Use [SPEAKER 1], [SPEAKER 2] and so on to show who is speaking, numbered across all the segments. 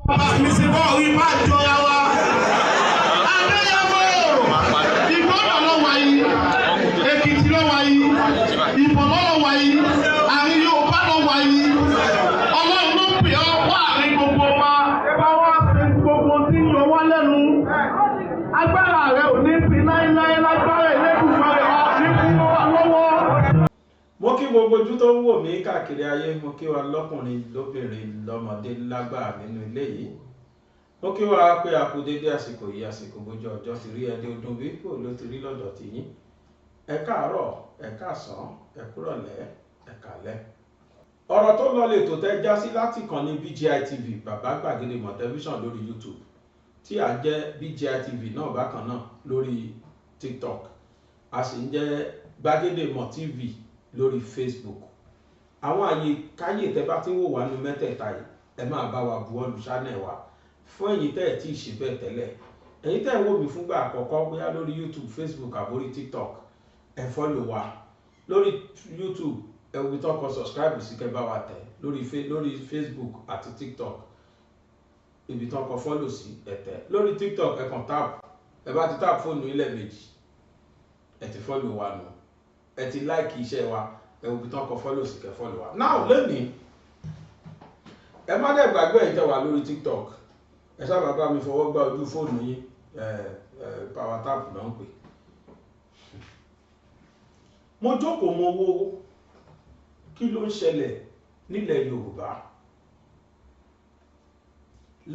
[SPEAKER 1] mi sì bọ́ orí máa jọra wa. Adéyẹmọ Ìgbọ́dọ̀ ló wà yìí, Èkìtì ló wà yìí, Ìbọ̀lọ́ ló wà yìí, àárín Yorùbá ló wà yìí. Ọlọ́run ló pè ọ́ wá àárín gbogbo wa. Ẹ bá wá ṣe gbogbo tí ń yọ wá lẹ́nu. Agbára rẹ ò ní fi láéláé lágbára Elédùmarè wa ní fún wa lọ́wọ́.
[SPEAKER 2] Mo kí gbogbo ojú tó ń wò mí káàkiri ayé, mo kí wa lọ́kùnrin lóbìnrin lọ́mọdé lágbà nínú ilé yìí. Mo kí wa pé a kú dédé àsìkò yìí, àsìkò bójú ọjọ́ ti rí ẹdẹ ọdún bí kò ló ti rí lọ́dọ̀ tìyín. Ẹ káàárọ̀, ẹ káàsán, ẹ kúrọ̀lẹ́, ẹ káalẹ́. Ọ̀rọ̀ tó lọ lè tó tẹ́ já sí láti kàn ní BGI TV, Bàbá Gbàgede Ìmọ̀ Tẹlifíṣàn lórí YouTube, tí à ń jẹ́ BGI TV náà bákan náà lórí TikTok. A sì ń jẹ́ Gbàgede Ìmọ̀ TV lórí Facebook. Àwọn àyè káyè tẹ́ bá ti ń wò wá nínú mẹ́tẹ̀ẹ̀ta yìí, ẹ máa bá wa buwọ́lù channel wa. Fún ẹ̀yin tẹ́ ẹ̀ tí ì ṣe bẹ́ẹ̀ tẹ́lẹ̀, ẹ̀yin tẹ́ ẹ̀ wò mí fúngbà àkọ́kọ́ bóyá lórí YouTube, Facebook àbórí TikTok, ẹ follow wa. Lórí YouTube ẹ wo bí tán kọ subscribe sí kẹ́ bá wa tẹ̀, lórí Facebook àti TikTok ibi tán kọ follow sí ẹ tẹ̀. Lórí TikTok ẹ kàn tap, ẹ bá ti tap fóònù ilẹ̀ méjì ẹ ti follow wa nù, ẹ ti like iṣẹ́ wa, ẹ wo bí tán kọ follow sí kẹ́ follow wa. Now lónìí ẹ má dẹ̀ gbàgbé ẹ̀yin tẹ́ wà lórí TikTok, ẹ sábà bá mi fọwọ́ gbá ojú fóònù yín, power tap náà ń pè. Mo jókòó mo wo kí ló ń ṣẹlẹ̀ nílẹ̀ Yorùbá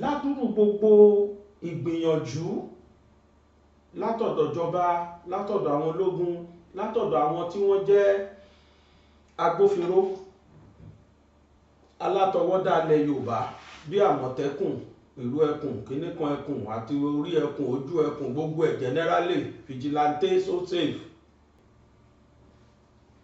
[SPEAKER 2] ládùúrú gbogbo ìgbìyànjú látọ̀dọ̀ ìjọba, látọ̀dọ̀ àwọn ológun, látọ̀dọ̀ àwọn tí wọ́n jẹ́ agbófinró alátọwọ́dá ilẹ̀ Yorùbá bí Àmọ̀tẹ́kùn, ìlú ẹkùn, kíníkan ẹkùn àti orí ẹkùn, ojú ẹkùn, gbogbo ẹ̀ generally, vigilante, so safe.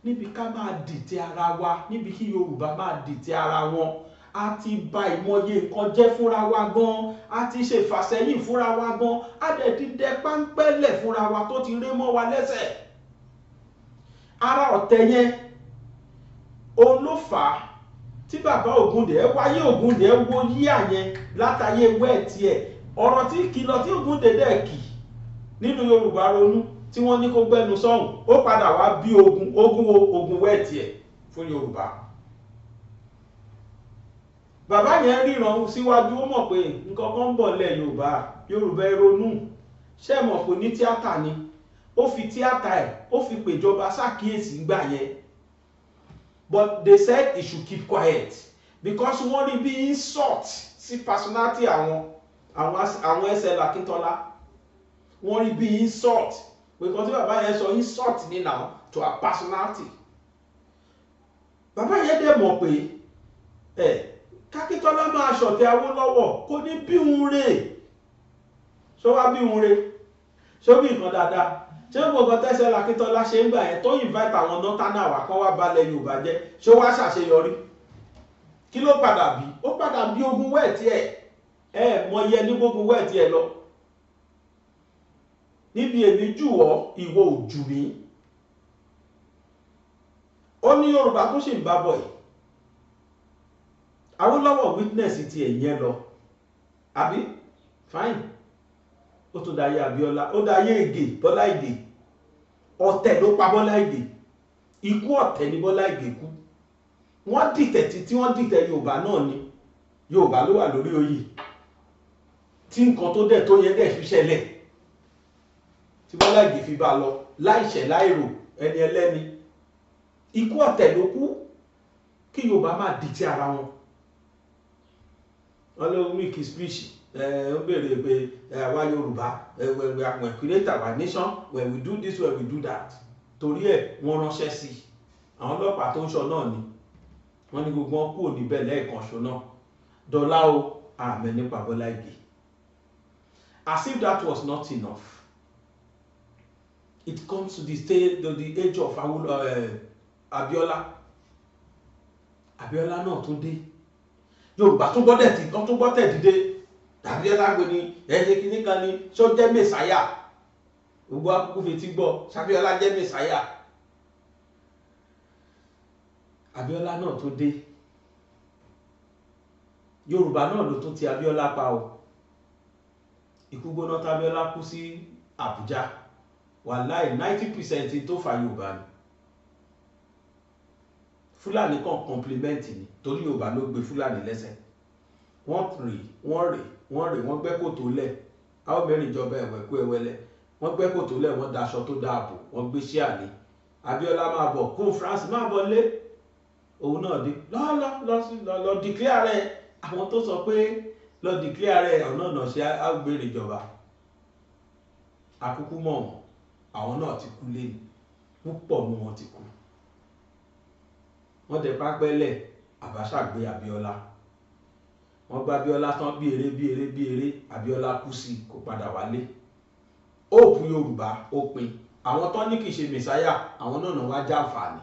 [SPEAKER 2] Níbi ká máa dìtẹ̀ ara wa, níbi kí Yorùbá máa dìtẹ̀ ara wọn, a ti bà ìmọye nǹkan jẹ́ fúnra wa gan, a ti ṣe ìfàsẹ́yìn fúnra wa gan, a dẹ̀ ti dẹ páńpẹ́lẹ̀ fúnra wa tó ti ré mọ́ wa lẹ́sẹ̀. Ara ọ̀tẹ̀ yẹn òun ló fà á tí bàbá Ògúndé ẹ wáyé Ògúndé ẹ wo yíyà yẹn látàyè wẹ́ẹ̀tì ẹ̀, ọ̀rọ̀ tí kìlọ̀ tí Ògúndé dẹ̀ kì nínú Yorùbá Ronú tí wọ́n ní kó gbẹ́nu sọ́hùn, ó padà wá bí ogun wẹ́ẹ̀tì ẹ̀ fún Yorùbá. Bàbá yẹn ríran síwájú, ó mọ̀ pé nǹkan kan ń bọ̀ lẹ̀ Yorùbá ẹ ronú. Ṣé ẹ mọ̀ pé ní tíátà ni ó fi tíátà ẹ̀ ó fi pèjọba ṣàkíyèsí gbà yẹn, but they said he should keep quiet because wọ́n rí bí insult sí personality àwọn SL Akíntọ́lá. Wọ́n rí bí insult because tí bàbá yẹn sọ insult ní now to her personality. Bàbá yẹn dẹ̀ mọ̀ pé Kákíntọ́lá máa ṣọ̀tẹ̀ Awólọ́wọ̀ kò ní bí òun rè. Ṣó wá bí òun rè? Ṣó bí nǹkan dáadáa? Ṣé gbogbo tẹ́sẹ̀ Akíntọ́lá ṣe ń gbà yẹn tó invite àwọn nọ́tánà wá kán wá balẹ̀ Yorùbá jẹ́, ṣó wá ṣàṣeyọrí? Kí ló padà bí? Ó padà bí ogun wẹ́ẹ̀tì ẹ̀ mọyẹ ní gbogbo wẹ́ẹ̀tì ẹ̀ lọ. Níbi èmi jù ọ́ ìwọ ò jù mí. Ó ní Yorùbá tó ṣì ń bá bọ̀ yìí. Awólọ́wọ̀ witness ti ẹ̀yẹn lọ. Àbí? Fine. Ó tó dáyé Abíọ́lá, ó dáyé Ìgè, Bọ́lá Ìgè. Ọ̀tẹ̀ ló pa Bọ́lá Ìgè. Ikú ọ̀tẹ̀ ni Bọ́lá Ìgè kú. Wọ́n dìtẹ̀ tí wọ́n dìtẹ̀ Yorùbá náà ni. Yorùbá ló wà lórí oyè. Tí nǹkan tó dẹ̀ tó yẹ dẹ̀ fi ṣẹlẹ̀. Tí Bọ́lá Ìgè fi bá lọ láìṣẹ̀ láìrò ẹni ẹlẹ́ni. Ikú ọ̀tẹ̀ ló kú kí Yorùbá máa dìtẹ̀ ara wọn. Wọ́n ló make his speech. Ó béèrè pé àwa Yorùbá when create our nation, when we do this, when we do that. Torí ẹ̀ wọ́n ránṣẹ́ sí àwọn ọlọ́pàá tó ń ṣọ́ náà ni wọ́n ní gbogbo wọn kúrò níbẹ̀ lẹ́ẹ̀kan ṣo náà. Dọ́là o àmẹ́ nípa Bọ́lá Ìgè. As if that was not enough, it comes to the age of Abíọ́lá. Abíọ́lá náà tún dé. Yorùbá tún gbọ́ tẹ̀ dìde. Abíọ́lá gbé ní ẹ̀jẹ̀ kìíní kan ní ṣó jẹ́ mẹ́sàáyà. Gbogbo akókò fi ti gbọ́ ṣàbíọ́lá jẹ́ mẹ́sàáyà. Abíọ́lá náà tún dé. Yorùbá náà ló tún ti Abíọ́lá pa o. Ikú gbóná t'Abíọ́lá kú sí Àbújá wàláì 90% tó fa Yorùbá ni. Fúlàní kan kọ̀ǹplimẹ́ǹtì ni torí Yorùbá ló gbé Fúlàní lẹ́sẹ̀. Wọ́n gbẹ́ kòtò lẹ̀ àwọn mẹ́rin ìjọba ẹ̀wẹ̀kú ẹ̀wẹ̀lẹ̀ wọ́n gbẹ́ kòtò lẹ̀ wọ́n daṣọ tó dáàbò wọ́n gbé sí àlè. Abíọ́lá máa bọ̀ kó France máa bọ̀ lé òun náà di lọ declare rẹ̀ àwọn tó sọ pé lọ declare rẹ̀ ọ̀nà ọ̀nà ṣe àgbèrè ìjọba àkúkú mọ̀ wọ́n àwọn náà ti kú lé púpọ̀ ní wọn ti kú. Wọ́n tẹ pápẹ́lẹ̀ Abacha gbé Abíọ́lá wọ́n gba Abíọ́lá tán bí eré Abíọ́lá kú sí kó padà wálé. Hope Yorùbá ó pin àwọn tán ní kìí ṣe mẹsáyà àwọn náà wá jàǹfààní.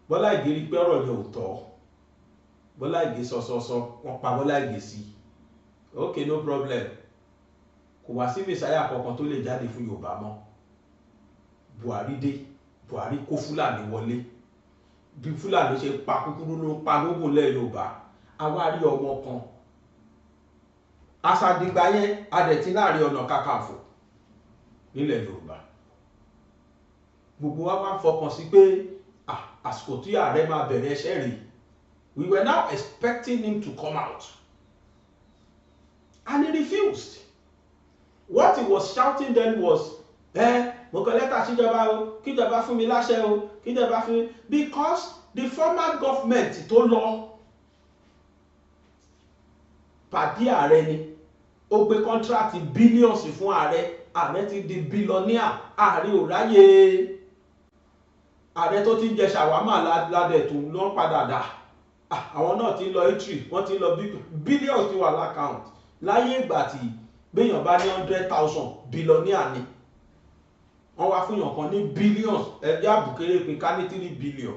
[SPEAKER 2] Bọ́lá Ìgè rí pé ọ̀rọ̀ yẹn ò tọ́ Bọ́lá Ìgè sọsọsọ wọ́n pa Bọ́lá Ìgè sí okay no problem kò wá sí mẹsáyà kankan tó lè jáde fún Yorùbá mọ́. Buhari dé Buhari kó Fúlàní wọlé bí Fúlàní ṣe pa kúkúrú ló pa gbogbo lẹ́ Yorùbá àwa rí ọmọ kan àṣàdìgbà yẹn adẹ̀tí láàrin Ọ̀nà Kakanfò nílẹ̀ Yorùbá gbogbo wa wá fọkàn sí pé àsìkò tí ààrẹ máa bẹ̀rẹ̀ iṣẹ́ rẹ̀ we were now expecting him to come out and he refused. What he was shouting then was mo kọ lẹ́tà síjọba o kíjọba fún mi láṣẹ o kíjọba fún mi because the former government tó lọ pàdé ààrẹ ni ó gbé kọ́ńtíráàtì billions fún ààrẹ ti di billionaire ààrẹ ò ráyè ààrẹ tó ti ń jẹ ṣàwámà ládẹ̀ tó lọ́ padà dà àwọn náà ti lọ Italy wọ́n ti lọ billions ti wà lákàùnt láyé ìgbà tí gbéyàn bá ní 100,000 billionaire ni wọ́n wá fún yàn kan ní billions ẹgbẹ́ àbùkéré pé ká ní 3 billion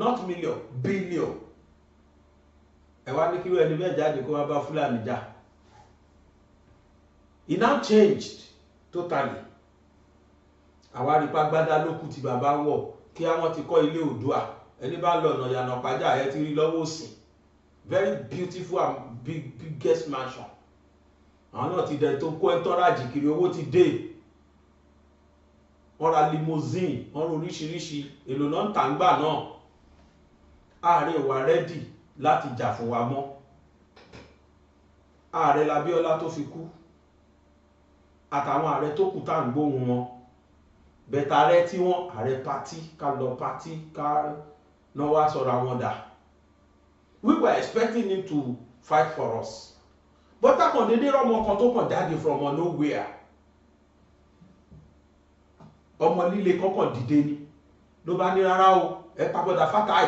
[SPEAKER 2] not million billion ẹ wá ní kíló ẹni bẹ́ẹ̀ jáde kó wá bá Fúlàní jà. It now changed totally. Àwa rí pàgbádá lókù tí bàbá wọ̀ kí àwọn ti kọ́ ilé Oòduà ẹni bá lọ ọ̀nà Ìyànà Pàjá ẹ ti rí lọ́wọ́ òsì very beautiful and biggest mansion. Àwọn náà ti dẹ̀ tó kó ẹ̀tọ́rájì kiri owó ti dé wọ́n ra limousine wọ́n ra oríṣiríṣi èlò náà ń tà ń gbà náà. Ààrẹ wà rẹ́dì láti jà fún wa mọ́. Ààrẹ l'Abíọ́lá tó fi kú àtàwọn ààrẹ tó kù tá ń gbóhùn wọn bẹ̀tà ààrẹ tí wọ́n ààrẹ pátí ká lọ pátí ká náà wá sọ̀rọ̀ àwọn dà. We were expecting him to fight for us but akọ̀dédé rọmọ kan tó kàn jáde from nowhere ọmọ líle kọ́kàn dìde ni ló bá ní rárá o ẹ papọ̀dà Fatai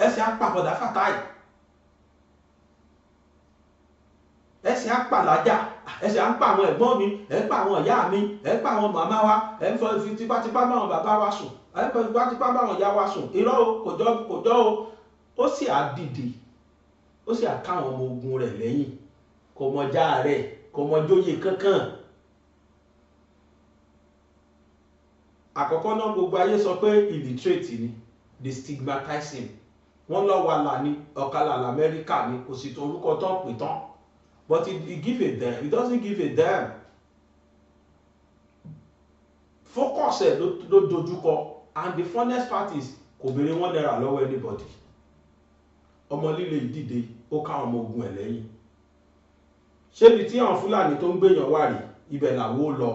[SPEAKER 2] ẹsẹ̀ apapọ̀dà Fatai ẹsẹ̀ apàlájà ẹsẹ̀ à ń pa àwọn ẹ̀gbọ́n mi ẹ̀ ń pa àwọn ìyá mi ẹ̀ ń pa àwọn màmá wa ẹ̀ ń fi tipátipá bá àwọn bàbá wa sùn ẹ̀ ń fi tipátipá bá àwọn ìyá wa sùn irọ́ o kò jọ o ó sì á dìde ó sì á ká àwọn ọmọ ogun rẹ̀ lẹ́yìn kò mọ já rẹ̀ kò mọ jóyè kankan. Àkọ́kọ́ náà gbogbo ayé sọ pé illiterate ni they stigmatize him wọ́n lọ wà là ní ọ̀kadà l'Amẹ́ríkà ni kò sì tó orúkọ tó pè tán but he give a damn he doesn't give a damn focus ẹ̀ ló dojúkọ and the funniest part is kò béèrè $1 lọ́wọ́ anybody ọmọ líle ìdìde ó ká ọmọ ogun ẹ̀ lẹ́yìn ṣébi tí àwọn Fúlàní tó ń gbéyàn wà rí ibẹ̀ làwọ́ lọ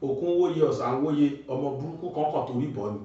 [SPEAKER 2] òkun wóye ọ̀sán wóye ọmọ burúkú kankan torí bọ́ ni.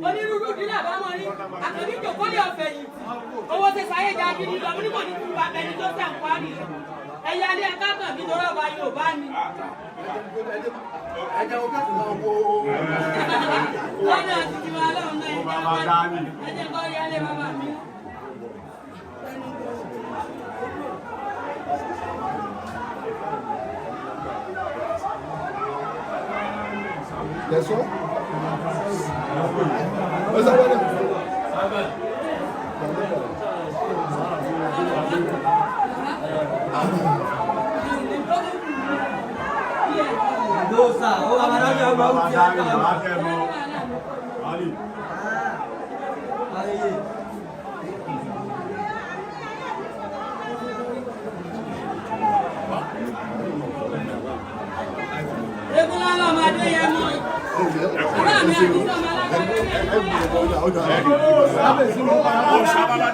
[SPEAKER 3] onírúurú ìdílé àbámọ́ ní àkànní ìjòkólé ọ̀fẹ́ yìí owó ti sáyé ga gidi lọ nígbà ní kúrú abẹni tó tẹ̀ ń parí ẹ̀yà ilé ẹ̀ka kan mi lọ́rọ̀ ọba Yorùbá ni. lọ́nà títí wa lọ́run náà ẹ̀jẹ̀ kọ́ rí alẹ́ bàbá mi.
[SPEAKER 4] That's all. What's that one?
[SPEAKER 5] Dosa, oh amaranya bau siapa? Ali.
[SPEAKER 3] Regular madre ya mo. Ara mi àti sama la.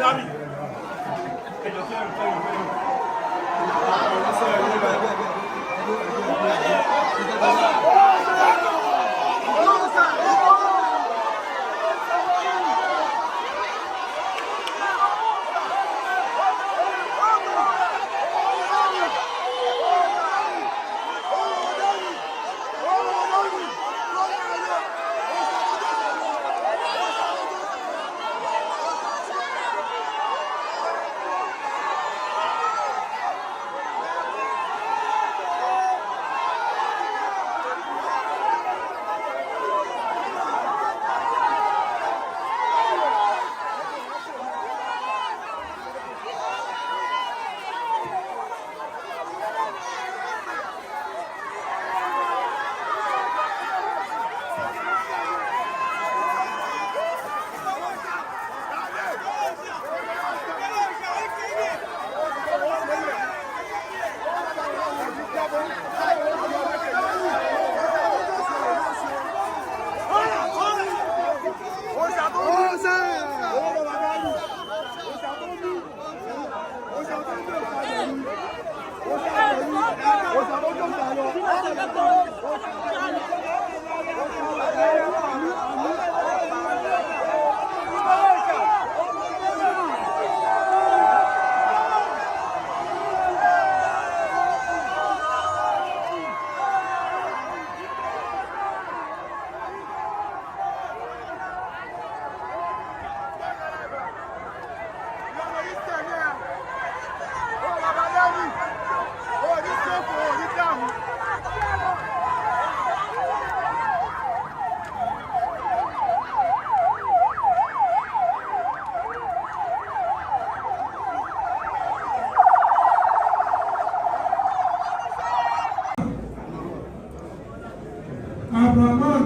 [SPEAKER 6] Abraman,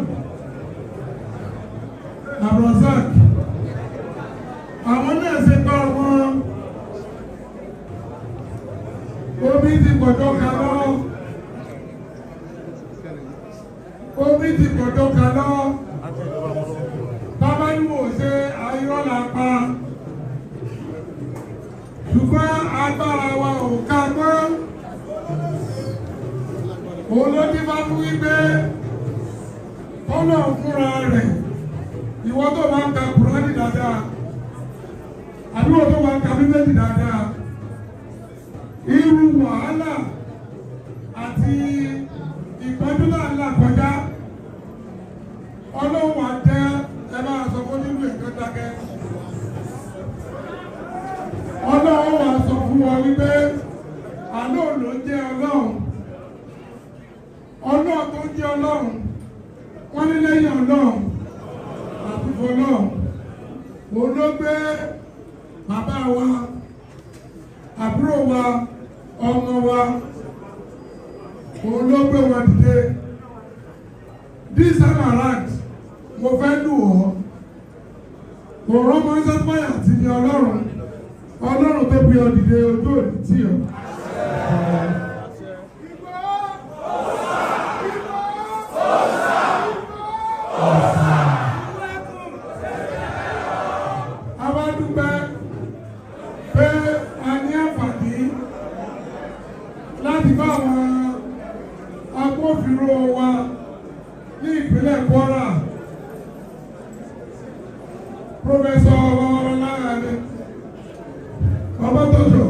[SPEAKER 6] Abrazak, àwọn náà ṣe bá wọn omi ti gbọ́dọ̀ kalọ́ tábàlúwò ṣe ayọ́lá pa ṣùgbọ́n agbára wa ò ká mọ́ òun ló ti bá fún wípé Ọlọ́run fúnra rẹ̀ ìwọ tó máa ń ka Kùránì dáadáa àbí wọ́n tó máa ń ka Bíbélì dáadáa irú wàhálà àti ọlọ́run wà jẹ́ ẹ máa sọ fún nínú ẹ̀kọ́ dákẹ́. Ọlọ́run wà sọ fún wọn wípé àlọ́ ló jẹ́ ọlọ́run. Ọlọ́run tó jẹ́ ọlọ́run wọ́n ní lẹ́yìn ọlọ́run àtúfọ́ ọlọ́run. Òun ló gbé bàbá wa, àbúrò wa, ọmọ wa, òun ló gbé wọn dìde. This time around, mo fẹ́ lù ọ́. Òrọ́ máa ń sẹ́páyà àti ní ọlọ́run. Ọlọ́run tó gbé ọ dìde ojú òní tì ọ́. Agbófinró wa ní ìpínlẹ̀ Kwara, Prọfẹsọ Ọlọ́láyàdé Babátọ́jọ́,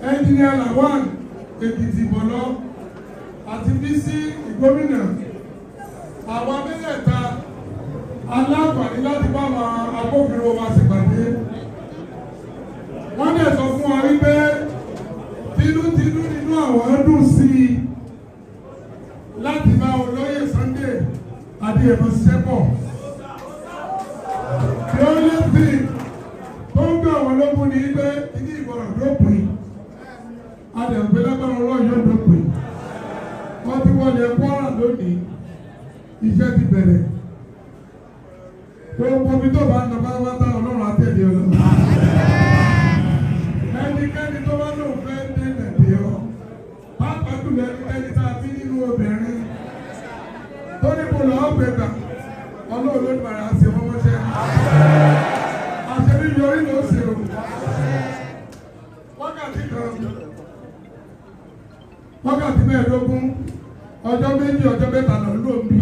[SPEAKER 6] Ẹnjìnìà Lawal Èkìtì Bọ̀lọ́ àti Bísí Ìgbómìnà. Àwọn mẹ́tẹ̀ẹ̀ta aláǹfààní láti bá àwọn agbófinró wa ṣèpàdé. Wọ́n dẹ̀ sọ fún wa wípé tinútinú nínú àwọn dùn sí i láti bá olóyè Sunday Adéyẹmọ ṣiṣẹ́ pọ̀. The only thing tó ń gbé àwọn ológun ní pé ilé ìgbọràn dópin, adẹ̀gbẹ́ lágbára ọlọ́run yóò dópin. Wọ́n ti wọlé Kwara lónìí, iṣẹ́ ti bẹ̀rẹ̀. Gbogbo omi tó bá ń lọ pátápátá ọlọ́run àtẹ̀lé ọlọ́run. Ẹnikẹ́ni tó bá lóun fẹ́ dé nàìjíríà ọ, pàápàá jùlọ ẹnikẹ́ni tá a bí nínú obìnrin tó ní kó lọ́ọ́ gbẹ̀gbà, ọlọ́run ló dùn àṣẹ fọwọ́ṣẹ́. Àṣẹ yọrí ló ṣe o. Wákàtí kan, wákàtí mẹ́ẹ̀ẹ́dógún, ọjọ́ méjì, ọjọ́ mẹ́ta lọ ló ń bí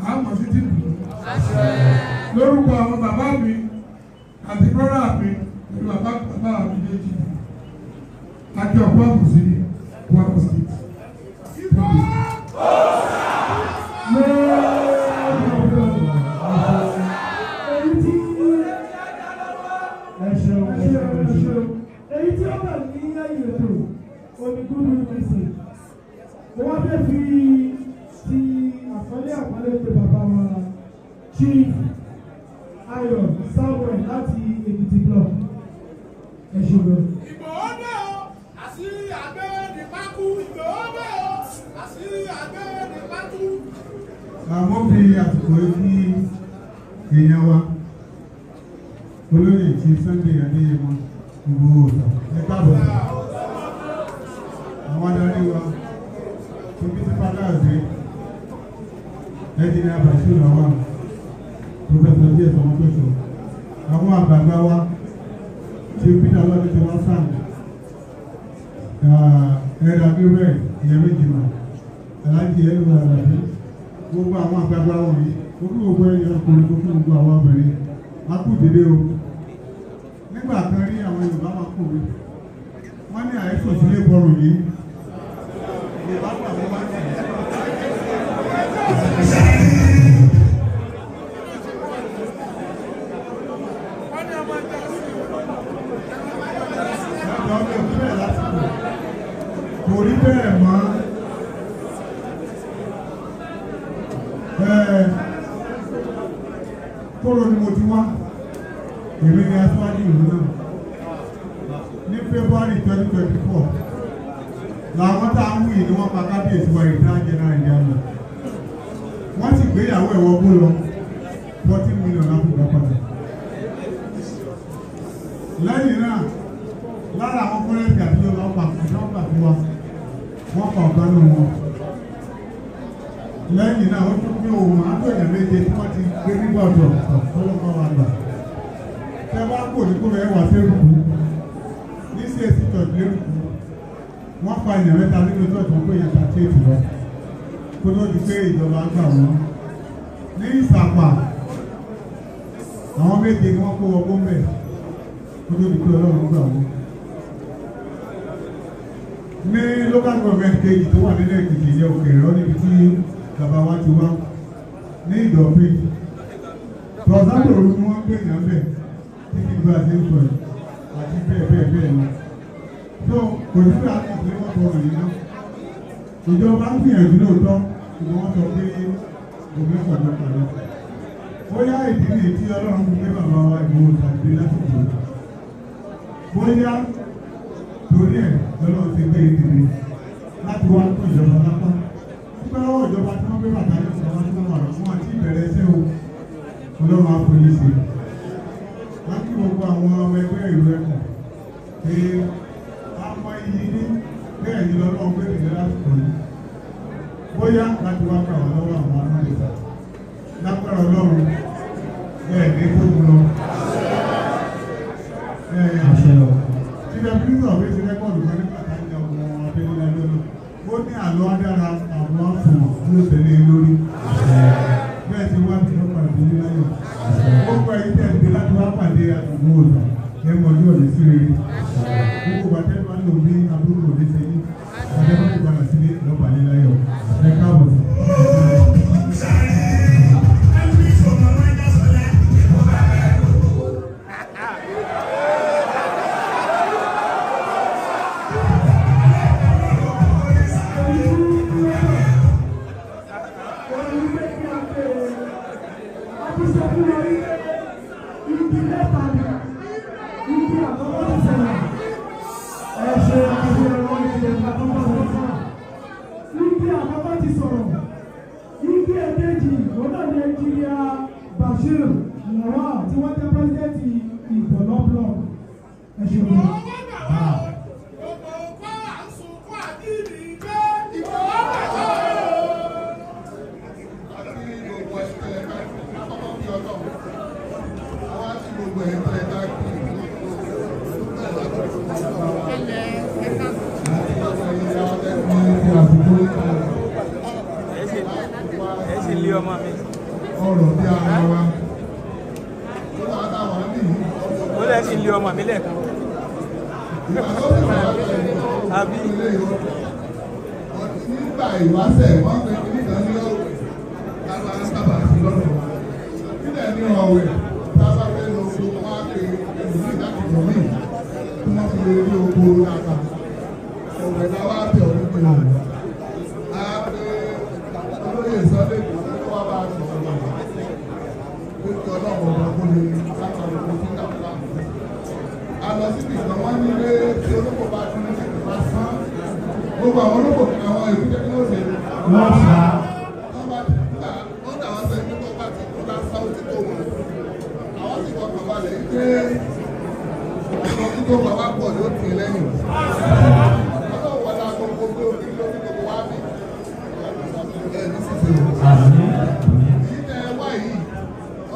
[SPEAKER 6] àmọ́ sí ti dùn. Lórúkọ àwọn bàbá mi àti brọ́dà mi pẹ̀lú bàbá mi méjì àti ọ̀pọ̀ àbùsí Kwara State.
[SPEAKER 5] Èyí tí ó wà ní ẹ̀yìn ètò onígbùdù ìpèsè, mo wá fẹ́ fi ti àpọ́nlé pé bàbá wa Chief Ayọ̀ Samuel láti Èkìtì block. Ẹ ṣe lọ.
[SPEAKER 6] Ìgbòho dé o, àṣírí àgbẹ̀ ní pákú. Ìgbòho dé o, àṣírí àgbẹ̀ ní pákú.
[SPEAKER 4] Àwọn fi àsìkò ní èèyàn wa olóyè tí Sunday Adéyẹmọ Ìgbòho ọ̀tọ̀ ẹ káàbọ̀. Àwọn adarí wa tó bí ti padà dé ẹ̀jìnà Bashir Lawal Professor díẹ̀ sọmọ tó sọ. Àwọn àgbààgbà wa tí Peter lọ́dún tí wọ́n sàn ẹ̀rọ abẹ́rẹ́ ìyẹn méjì mà aláǹtí ẹ̀rọ àlàbí gbogbo àwọn àgbààgbà wọ̀nyí gbogbo ẹ̀yìn ọkùnrin tó fún gbogbo àwọn obìnrin a kú dédé o. Nígbà kan rí àwọn Yorùbá máa kú mi wọ́n ní àìsàn sílé bọ́ọ̀rù yìí Yorùbá pàdé wá sí kò rí bẹ́ẹ̀ mọ́. Kóró ni mo ti wá, èmi ni aṣáájú ìlú náà. Ní February 2024, làwọn tá a mú yìí ni wọ́n pa kábíyèsí wa ìdá general ìdáná. Wọ́n sì gbéyàwó ẹ̀wọ̀ bó lọ 14 million lápùpù pàtàkì. Lẹ́yìn náà, lára àwọn fọ́lẹ́sì àti ọlọ́pàá ìjọba fún wa, wọ́n pa ọ̀gá nù wọn. Lẹ́yìn náà, ó tún gbé ohun àtọ̀yẹ̀ méje tí wọ́n ti gbé nígbà ọ̀dọ̀ ọlọ́pàá wa gbà. Tẹ́ bá kò ní kó rẹ̀ wá sẹ́rùkú ní CAC church lérùkú. Wọ́n pa ènìyàn mẹ́ta nínú church wọn pé èèyàn ta chéètì lọ. Kó tó di pé ìjọba gbà wọ́n. Ní Ìsàpà, àwọn méje ni wọ́n kó wọ bóńbẹ̀. Kó tó di pé Ọlọ́run gbà wọ́n. Ní local government kejì tó wà nílẹ̀ Èkìtì yẹ òkè rọ níbi tí bàbá wa ti wá ní ìdọ̀pín tọ̀sánbò ni wọ́n gbé yàn bẹ̀ títí gba ṣe ń sọ ẹ̀ àti bẹ́ẹ̀ lọ. tó kò sí àti ìpínlẹ̀ wọn kọ ọ̀rọ̀ yìí náà ìjọba ń gbìyànjú lóòótọ́ ṣùgbọ́n wọ́n sọ pé òmìnira ọ̀dọ́ pàdé. bóyá ìdí ni tí ọlọ́run gbé bàbá wa Ìgbòho tàbí lásìkò bóyá torí ẹ̀ lọ́lọ́run ti gbé ìdílé láti wá tó ìjọba lápá nígbà lọ́wọ́ ìjọba tí wọ́n gbé bàtà ní ìjọba tí wọ́n wà lọ fún àti ìbẹ̀rẹ̀ ẹsẹ̀ o ọlọ́run àpòyí ṣe láti gbogbo àwọn ọmọ ẹgbẹ́ ìlú ẹ̀kọ́ pé àmọ́ iyì ní bẹ́ẹ̀ ni lọ́lọ́run gbé ìdílé lásìkò yìí bóyá láti wá kà wá lọ́wọ́ àwọn amáyéta lápára ọlọ́run bẹ́ẹ̀ ní gbogbo lọ. Síbẹ̀ pírísà òwe ti rẹ́kọ̀dù kan nígbà tá a jẹ ọmọ abẹ́lé lọ́dún. Ó ní àlọ́ adára àwọn àfọ̀mọ̀ tí ó tẹ̀lé lórí. Bẹ́ẹ̀ ti wá bí lọ́pàá ìdílé láyọ̀. Gbogbo ẹ̀yin tẹ̀ dé láti wá pàdé àdúgbò ọ̀dà. Ẹ mọ̀ ní ọ̀dẹ sí rere. Gbogbo bàtẹ́ máa ń lò ní abúlé òde ṣe yí. Àdébọ̀ ti padà sílé lọ́pàá ní láyọ̀. Ẹ káàbọ̀ sí. Ọ̀rọ̀ bí ara wa tó wà táwọn ní
[SPEAKER 7] ó lẹ́ sí ilé ọmọ mi lẹ́ẹ̀kan àbí
[SPEAKER 6] nígbà ìwáṣẹ̀ wọ́n pè ní ìdán ní ọ̀rọ̀ lábá sábà sí lọ́dọ̀ wa nílẹ̀ ní ọ̀wẹ̀ sábà fẹ́ lọ oko wọ́n á pe ìlú ìdákìtọ̀ míì tí wọ́n fi lè rí oko láta ọ̀wẹ̀ láwá bẹ̀ ọ̀rọ̀ pé ọ̀rọ̀ á pé olóyè Sunday kò ní wọ́n bá sọ̀rọ̀ lọ́wọ́ pé kí ọlọ́run ọ̀rọ̀ kó lè sábà lọ́wọ́ sí kàkúrà a lọ síbi ìgbà wọn nílé tí olóko bá tún ní ìgbà sán gbogbo àwọn olóko àwọn èkúté tí wọ́n ṣe wọ́n sá wọ́n bá ti gbà wọ́n dà wọ́n sọ ẹni tó bá ti kú lásá ó ti tó wọn àwọn sì kọ́ kàn balẹ̀ pé ọ̀sán tí tó bàbá pọ̀ ló tì í lẹ́yìn ọlọ́run wọlé agogo pé òbí ló ní gbogbo wá bí ẹ̀ ní sísè yìí tẹ́ ẹ wá yìí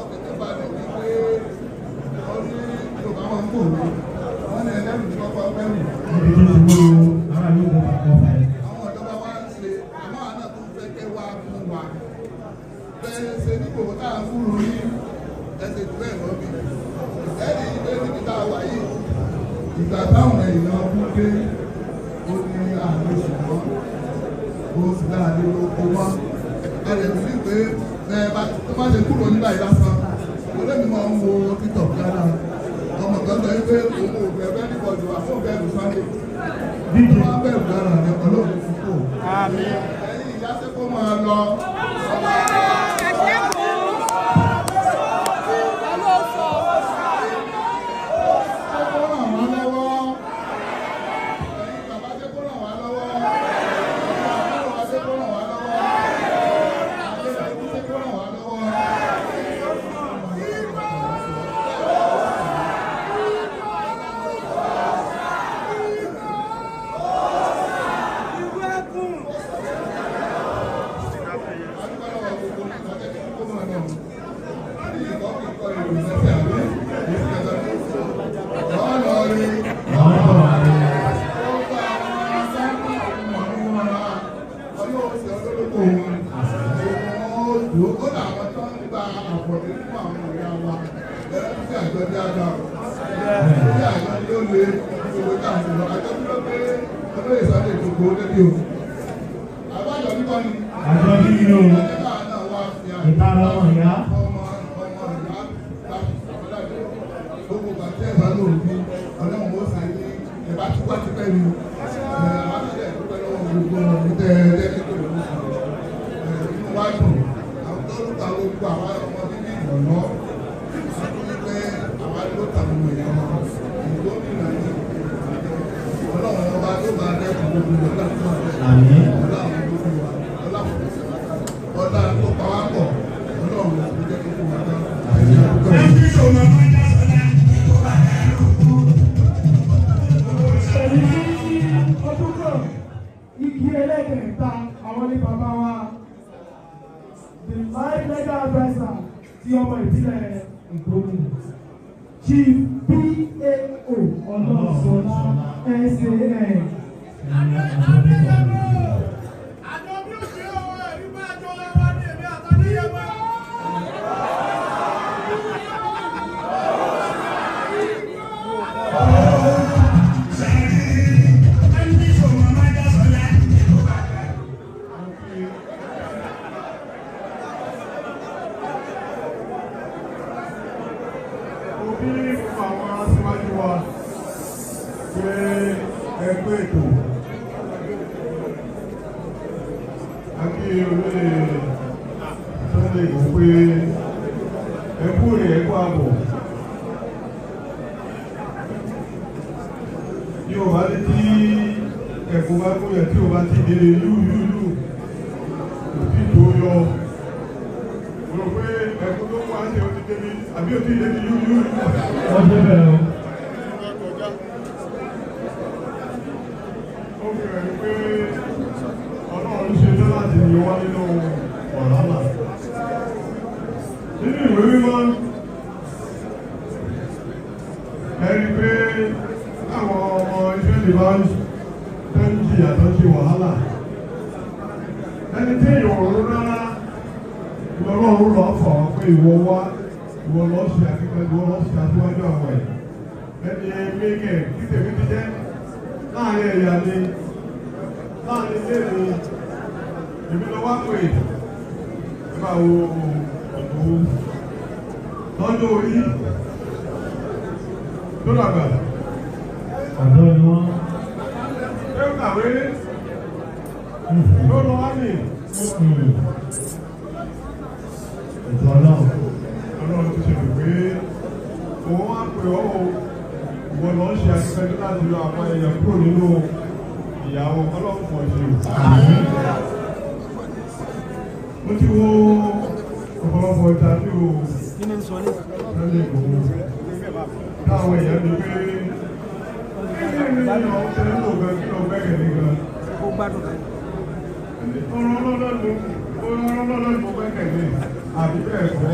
[SPEAKER 6] ọkọ̀ tó balẹ̀ ní pé ó ní Yorùbá wọn ń bò wọ́n ní ẹlẹ́rìí tí wọ́n kọ́ pẹ́rù. Àwọn ìjọba wa ń ṣe àmọ́ àná tó fẹ́ kẹ́ wá fún wa. Bẹ́ẹ̀ ṣe ní kòkó tá à ń fúru ní ẹsẹ̀ jù bẹ́ẹ̀ lọ bí. Ẹ̀rí ìgbé níbi tá a wà yìí. Ìgbà táwọn èèyàn kú dé, ó ní àmì ṣùgbọ́n ó sì dáadé ló kó wá. Ẹ̀rẹ̀ mi ní pé bẹ́ẹ̀ bá tó bá ṣe kúrò nígbà yìí lásán. Olómi máa ń wo títọ̀ kára. Ọmọ kan sọ pé òun ò bẹ̀rẹ̀ ní bọ̀dù àfọ̀bẹ̀rù Sunday. Dídì wá bẹ̀rù dára rẹ̀ ọlọ́run fúnpọ̀. Ẹ̀yin ìyá ṣe kó máa lọ. Àbájọ nípa ni.
[SPEAKER 4] ni o ìta lọ́mọ ìyá.
[SPEAKER 6] gbogbo bàtí ẹ̀ bá lò ní ọlọ́run ó sáré ẹ̀ bá tí wá ti pẹ́ ni àbájáde ìdúpẹ́ lọ́wọ́ gbogbo ọ̀rọ̀ tẹ́ lẹ́kẹ̀kẹ̀ lọ́wọ́ inú wa dùn àwọn tó ń ta gbogbo àwọn ọmọ bíbí ìrọ̀lọ́ àti pé àwọn ló ta gbogbo ìyá wọn ìlú òmìnira ní ọlọ́run ọba tó bá dẹ́kun gbogbo ọlọ́run tó bá dẹ́kun ọlọ́run gbogbo wa ọlọ́run tó pa wá pọ̀ ọlọ́run tó jẹ́ kí wọ́n dá
[SPEAKER 5] igi ẹlẹ́gẹ̀ẹ́ta àwọn ní bàbá wa the life legal adviser ti ọmọ ìbílẹ̀ Ìgbòho Chief PAO Ọlọ́sọ̀lá SAN.
[SPEAKER 4] Ẹgbẹ́ ètò àti olóyè Sunday kò pé ẹkú rẹ̀ ẹkú àbọ̀ tí o bá ní tí ẹ̀kọ́ bá kó yẹ tí o bá ti délé lúlúlú kò sí tó yọ mo rò pé ẹ̀kọ́ tó wá sí ọtí débi àbí òtí débi lúlúlú. Wọ́n dé bẹ̀rẹ̀ o. Pé Ọlọ́run ṣe tó láti ní wá nínú wàhálà. Nínú ìwé mímọ́, ẹni pé àwọn ọmọ Ísírẹ́lì bá ń jìyà tó ṣe wàhálà. Ẹni tí èèyàn ò rú rárá, Ọlọ́run lọ fọ̀ pé ìwọ wá, ìwọ lọ ṣe akíkanjú, ìwọ lọ ṣe aṣíwájú àwọn ẹ̀. Ẹni ẹgbẹ́ kí tèmi ti jẹ́ láàrin ẹ̀yà ni. Láàrin ilé mi, èmi lọ wá pè nípa òun lọ́jọ́ orí tó dàgbà. Ọ̀dọ́ ni wọ́n. Ṣé ó kàwé? Ló lọ wá ní. Ètò ọlọ́run. Ọlọ́run ti ṣe pé òun wá pè ọ́ ìwọ lọ ṣe akẹ́kọ̀ọ́ láti lọ àwọn èèyàn kúrò nínú ìyàwó ọlọ́pọ̀ ìṣe. Mo ti wo ọ̀pọ̀lọpọ̀ ìtàbí o lẹ́lẹ́ ìgbòho táwọn èèyàn ní pé ìrìnlẹ̀ ọ̀tẹ́ ló bẹ̀ kí lọ bẹ́gẹ̀ nígbà. Ọ̀rọ̀ ọlọ́lọ́lọ́ bẹ́gẹ̀ ní àbí bẹ́ẹ̀ kọ́.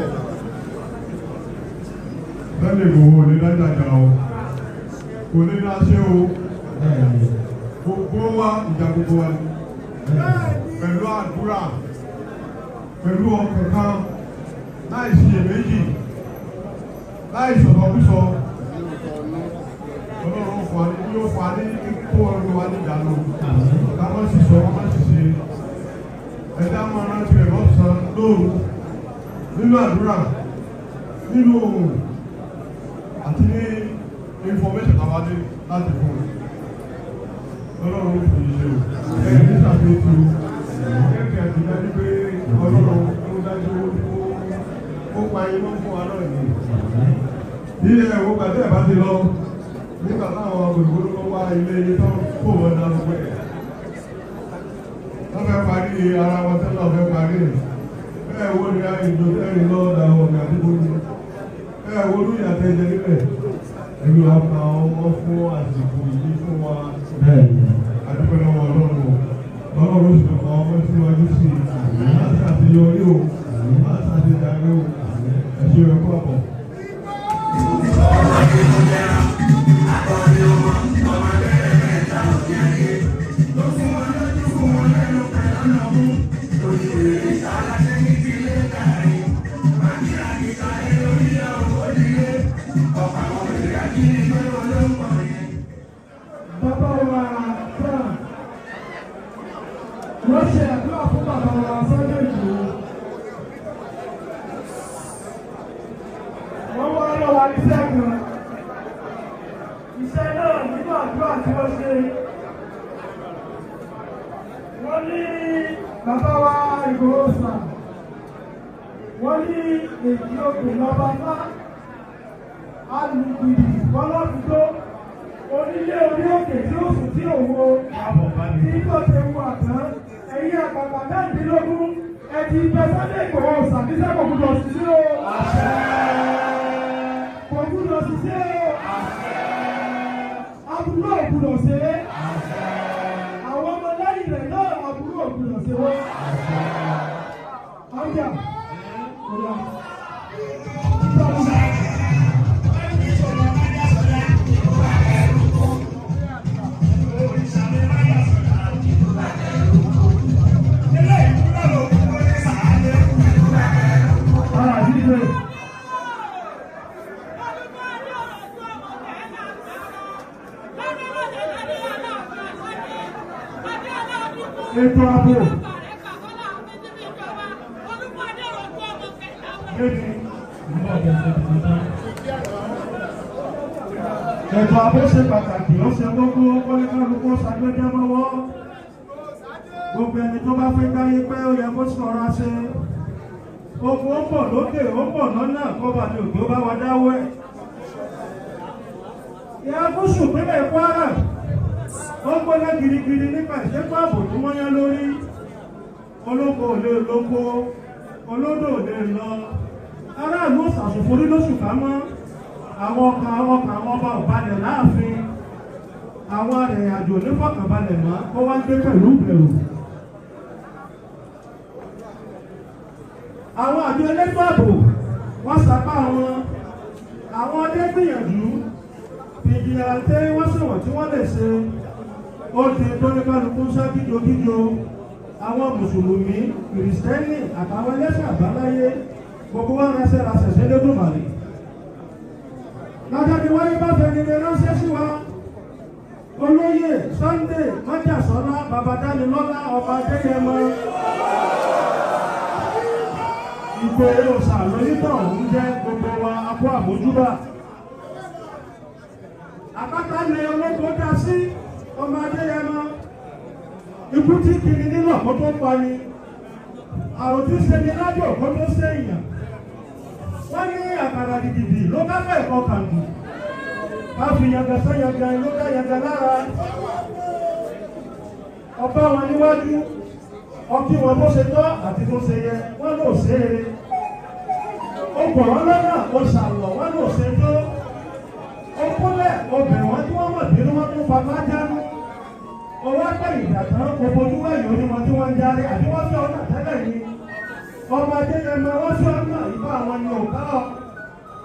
[SPEAKER 4] Lẹ́lẹ́ ìgbòho ní dájájá o, kò ní dáṣẹ́ o. Gbogbo wa ìjà gbogbo wa pẹ̀lú àdúrà pẹ̀lú ọkàn kan láì ṣiyèméjì láì sọ̀tọ̀kúsọ Ọlọ́run fún wa ní yóò fún wa ní kó ọrùn wa ní ìdáná ká má sì sọ ká má sì ṣe ẹ̀dá máa rántí rẹ̀ lọ́sàn lóru nínú àdúrà nínú ohùn àti ní information àwádé láti fún un. Ọlọ́run fi ṣe o ẹni ṣàfihàn kẹ́kẹ́ àti dájú pé Ọlọ́run tó dájú ó pa iná fún wa náà ní. Ilé ẹ̀wọ̀n gbàdé ẹ̀bá ti lọ nígbà táwọn olùkọ́ ló wá ilé ilé tó kó wọn dá lọ́pẹ́. Wọ́n fẹ́ parí ara wọn tẹ́lẹ̀ ọ̀fẹ́ parí rẹ̀. Bẹ́ẹ̀ wo ni ìjọ tẹ́rì lọ́ọ̀dà ọ̀gá tí mo ní. Bẹ́ẹ̀ wo ló yàtọ̀ ẹ̀jẹ̀ níbẹ̀. Ẹ̀rù ọ̀pá ọmọ fún àsìkò yìí fún wa. Adúpẹ́ lọ́wọ́ Ọlọ́run. Ọlọ́run sì kọ́ ọmọ síwájú sí i. Láti àṣeyọrí o. Láti àṣeyọrí o. Ẹ̀ṣẹ̀ rẹ̀ kọ́ àbọ̀.
[SPEAKER 5] Bàbá wa Frank, wọ́n ṣe àdúrà fún bàbá wa Sunday Igboho. wọ́n ní bàbá wa Ìgbòho sà wọ́n ní èyí òkè lọ́ba ńlá alùpùpù kọ́lọ́dúndó onílé orí òkè tí ó sùn tí òwò tí kò ṣe wù àtàn ẹ̀yìn àgbàgbà mẹ́rìndínlógún ẹ̀dì ìgbẹ́sọ́lẹ̀ Ìgbòho sà ní sẹ́kọ̀ọ́ gbọdọ̀ sí o. Kò gbọdọ̀ sí o. Àbúrò ògbúdọ̀ ṣe é. Àwọn ọmọ lẹ́yìn rẹ̀ náà àbúrò ògbúdọ̀ ṣe wọ́n. Ọjà. Ètò ààbò. Ètò ààbò ṣe pàtàkì, ó ṣe gbogbo kọ́lékálukú ṣàgbéjẹ́ mọ́wọ́. Gbogbo ẹni tó bá fẹ́ káyé pé ó yẹ kó ṣọ́ra ṣe. Ogun ó pọ̀ lókè, ó pọ̀ lọ́nà kọ́ba ní òkè ó bá wa dáwọ́ ẹ̀. Ìyá Gúúsù ìpínlẹ̀ Kwara. Ó gbóná girigiri nípa ìṣẹ́pọ̀ ààbò tí wọ́n yán lórí. Olóko ò lè lóko, olódò ò lè lọ. Aráàlú ṣàṣòfò orí lóṣù ká mọ́. Àwọn ọkàn àwọn ọba ò balẹ̀ láàfin. Àwọn arìnrìn-àjò onífọ̀kànbalẹ̀ mọ́ kó wá ń gbé pẹ̀lú ìbẹ̀rù. Àwọn àjọ elétò ààbò wọ́n sapá wọn. Àwọn ọdẹ gbìyànjú. Fìjìláńtẹ́ wọ́n ṣèwọ̀n tí wọ́n lè ṣe. Ó di tóníkálukú sá kíjokíjo. Àwọn mùsùlùmí, kìrìsìtẹ́nì àtàwọn ẹlẹ́sìn àbáláyé gbogbo wọn ránṣẹ́ sí Elédùmarè. Lájọ́ ni wáyé bá fẹ́ni lè ránṣẹ́ sí wa. Olóyè Sunday Májàsọ́lá Babadánilọ́lá ọba Adéyẹmọ. Ìgbòho òòṣà lóyítọ̀ ń jẹ́ gbogbo wa akó àmójúbà. Àpáta ni olóko dá sí ọmọ Adéyẹmọ. Ikú tí kiri nínú ọ̀pọ̀ tó pa ni. Àrùn tí ṣe ni lájò ọ̀pọ̀ tó ṣe èèyàn. Wọ́n ní àkàrà gidigidi ló bá fẹ́ ẹ̀kọ́ kàǹdù. Ká fi yàgà sẹ́yàgà ló dá yàgà lára. Ọba wọn níwájú. Ọkí wọn bó ṣe tọ́ àti bó ṣe yẹ, wọ́n lò ṣe é. Ó pọ̀ wọ́n lọ́nà, ó ṣàwọ̀, wọ́n lò ṣe tó. Ó kúnlẹ̀, ó bẹ̀ wọ́n tí wọ́n mọ̀ bínú wọn tún bàbá jánu. Owó ẹgbẹ́ ìdàtàn òfojú wẹ̀yìn onímọ̀ tí wọ́n ń jáde àbí wọ́n fi ọ̀nà tẹ́lẹ̀ ni. Ọmọ Adéyẹmọ wọ́n fi ọ̀nà ìbá àwọn ni òkà ọ̀.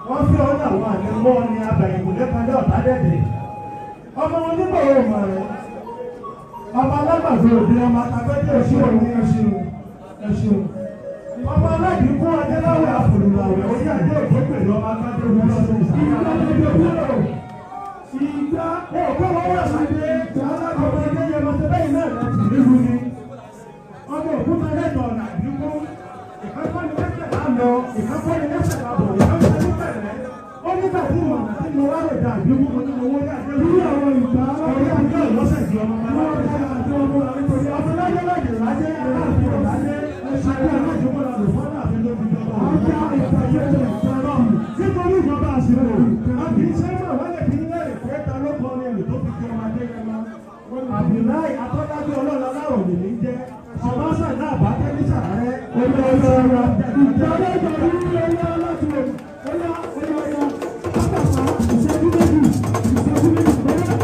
[SPEAKER 5] Wọ́n fi ọ̀nà àwọn àdéhùn ní abẹ̀yìnbó lẹ́kọ̀ọ́dé ọ̀tá dẹ̀dẹ̀. Ọmọ wọn nígbà wo mọ̀ rẹ̀? Ọmọ alágbàdo òbí ọmọ àtàgbẹ́dẹ́ òṣìwò ní ẹṣin. Ọmọ aládìíkú Adéláwẹ̀ àfòlùlàwẹ̀ orí àdé òjò pẹ̀lú ọmọ agbádé olùsọ̀rọ̀ ìgbà ọ̀pọ̀ wọn wà sáde ọmọ Adéyẹmọ tẹ́lẹ̀yìn náà láti nílùú ni. Ọmọ òkúta lẹ́tọ̀ ọ̀nà àdínkù ìkápọ́ni lẹ́sẹ̀ lálọ ìkápọ́ni lẹ́sẹ̀ lábọ̀ ìkápọ́ni pẹ̀lẹ́. Ó nígbà tí mo nà tí mo wá lè dà àdínkù mo ní mo wọlé àdéhùn. Irú àwọn ìgbà ọ̀rẹ́ àjọ ìlọ́sẹ̀ di ọmọ bàbá ọmọ lájẹ́ lájẹ́ lájẹ́ aláàfin ọ̀lájẹ́ ẹ̀ṣẹ̀ aláàjọpọ̀ làlù fún aláàfin ló fi jọba. Ọjà ìtàgé nítorí ìjọba àsìkò àbí sẹ́fà wọ́n lè fi lẹ́rìí pé ta ló kọ́ ní ẹ̀lú tó fi jọ ọmọdé yẹn lọ. Àbíláì atọ́dájú ọlọ́run aláwọ̀ lè ní jẹ́ ọbaṣà náà bá tẹ́lẹ̀ sàárẹ̀. Ìjọba ìjọba ìjọba ìjọba láti ọ̀yà pápákọ̀ ìṣẹ́jú méjì bẹ́ẹ̀.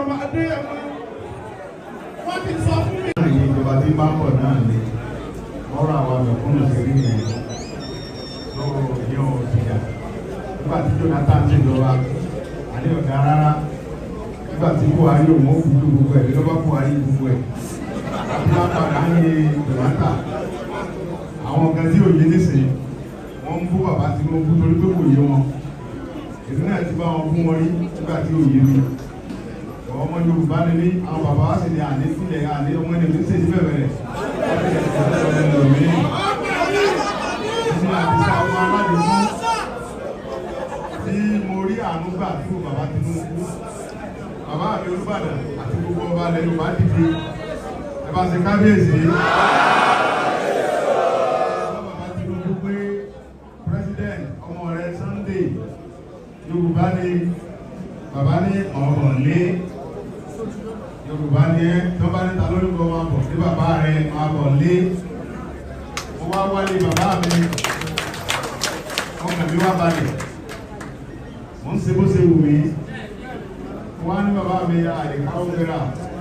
[SPEAKER 6] ọmọ Adéyẹmọ wọ́n ti sọ fún mi.
[SPEAKER 4] ìjọba tí bá pọ̀ náà ni ọ̀rọ̀ àwọn àgbẹ̀kúnnù ṣe rí yẹn lọ́wọ́ ìyẹn òṣìṣẹ́ nígbà tí Jonathan ti jọba àní ọ̀dà rárá nígbà tí Buhari òun ó kúrú gbogbo ẹ̀ lọ́wọ́ Buhari gbogbo ẹ̀ àti wọ́n padà ń yé Jonathan àwọn kan tí òye nísìnyí wọ́n ń bú bàbá Tinubu torí pé kò yé wọn èmi náà ti bá wọn fún wọn rí nígbà tí òye mi ọmọ Yorùbá ni ní àwọn bàbá wa sì ní àní sílẹ̀ àní ọmọ ẹni tí sèyí bẹ̀rẹ̀ rẹ̀ tí mo rí àánú gbà tí bàbá Tinubu bàbá mi Olúbàdàn àti gbogbo ọba ilẹ̀ Yorùbá dìde ẹ bá ṣe kábíyèsí bàbá Tinubu pé president ọmọ rẹ̀ Sunday Yorùbá ni bàbá ní ọ̀rọ̀ lé Yorùbá ní tó bá níta lórúkọ wa bọ̀ ní bàbá rẹ̀ máa bọ̀ lé mo wá wálé bàbá mi ọkàn mi wá balẹ̀ mo ń ṣe bó ṣe wù mí mo wá ní bàbá mi àdìká òmìnira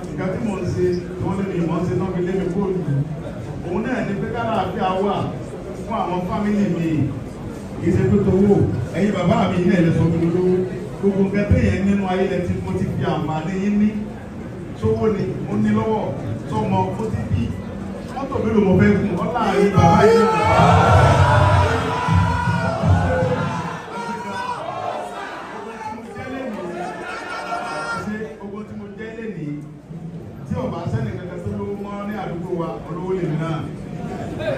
[SPEAKER 4] nǹkan tí mo ń ṣe tí wọ́n lé mi mọ́ ń ṣe náà fi lé mi kóòlù òun náà ní pé kálàáfíà wà fún àwọn fámìlì mi kì í ṣe pé tówó ẹ̀yin bàbá mi ilé ẹ̀ lẹ́sọ̀ mi lówó gbogbo nǹkan téèyàn nínú ayé lẹ tí mo ti fi àǹfààní yín ní sówó ni mo ní lọ́wọ́ sọmọ ó ti bí mọ́tò mélòó mo fẹ́ gùn ọ́ láàrin bàbá yìí. Ogun tí mo jẹ́ lẹ́nìí tí ọba sẹ́ni kankan tó lówó mọ́ ní àdúgbò wa olówó lèmi náà.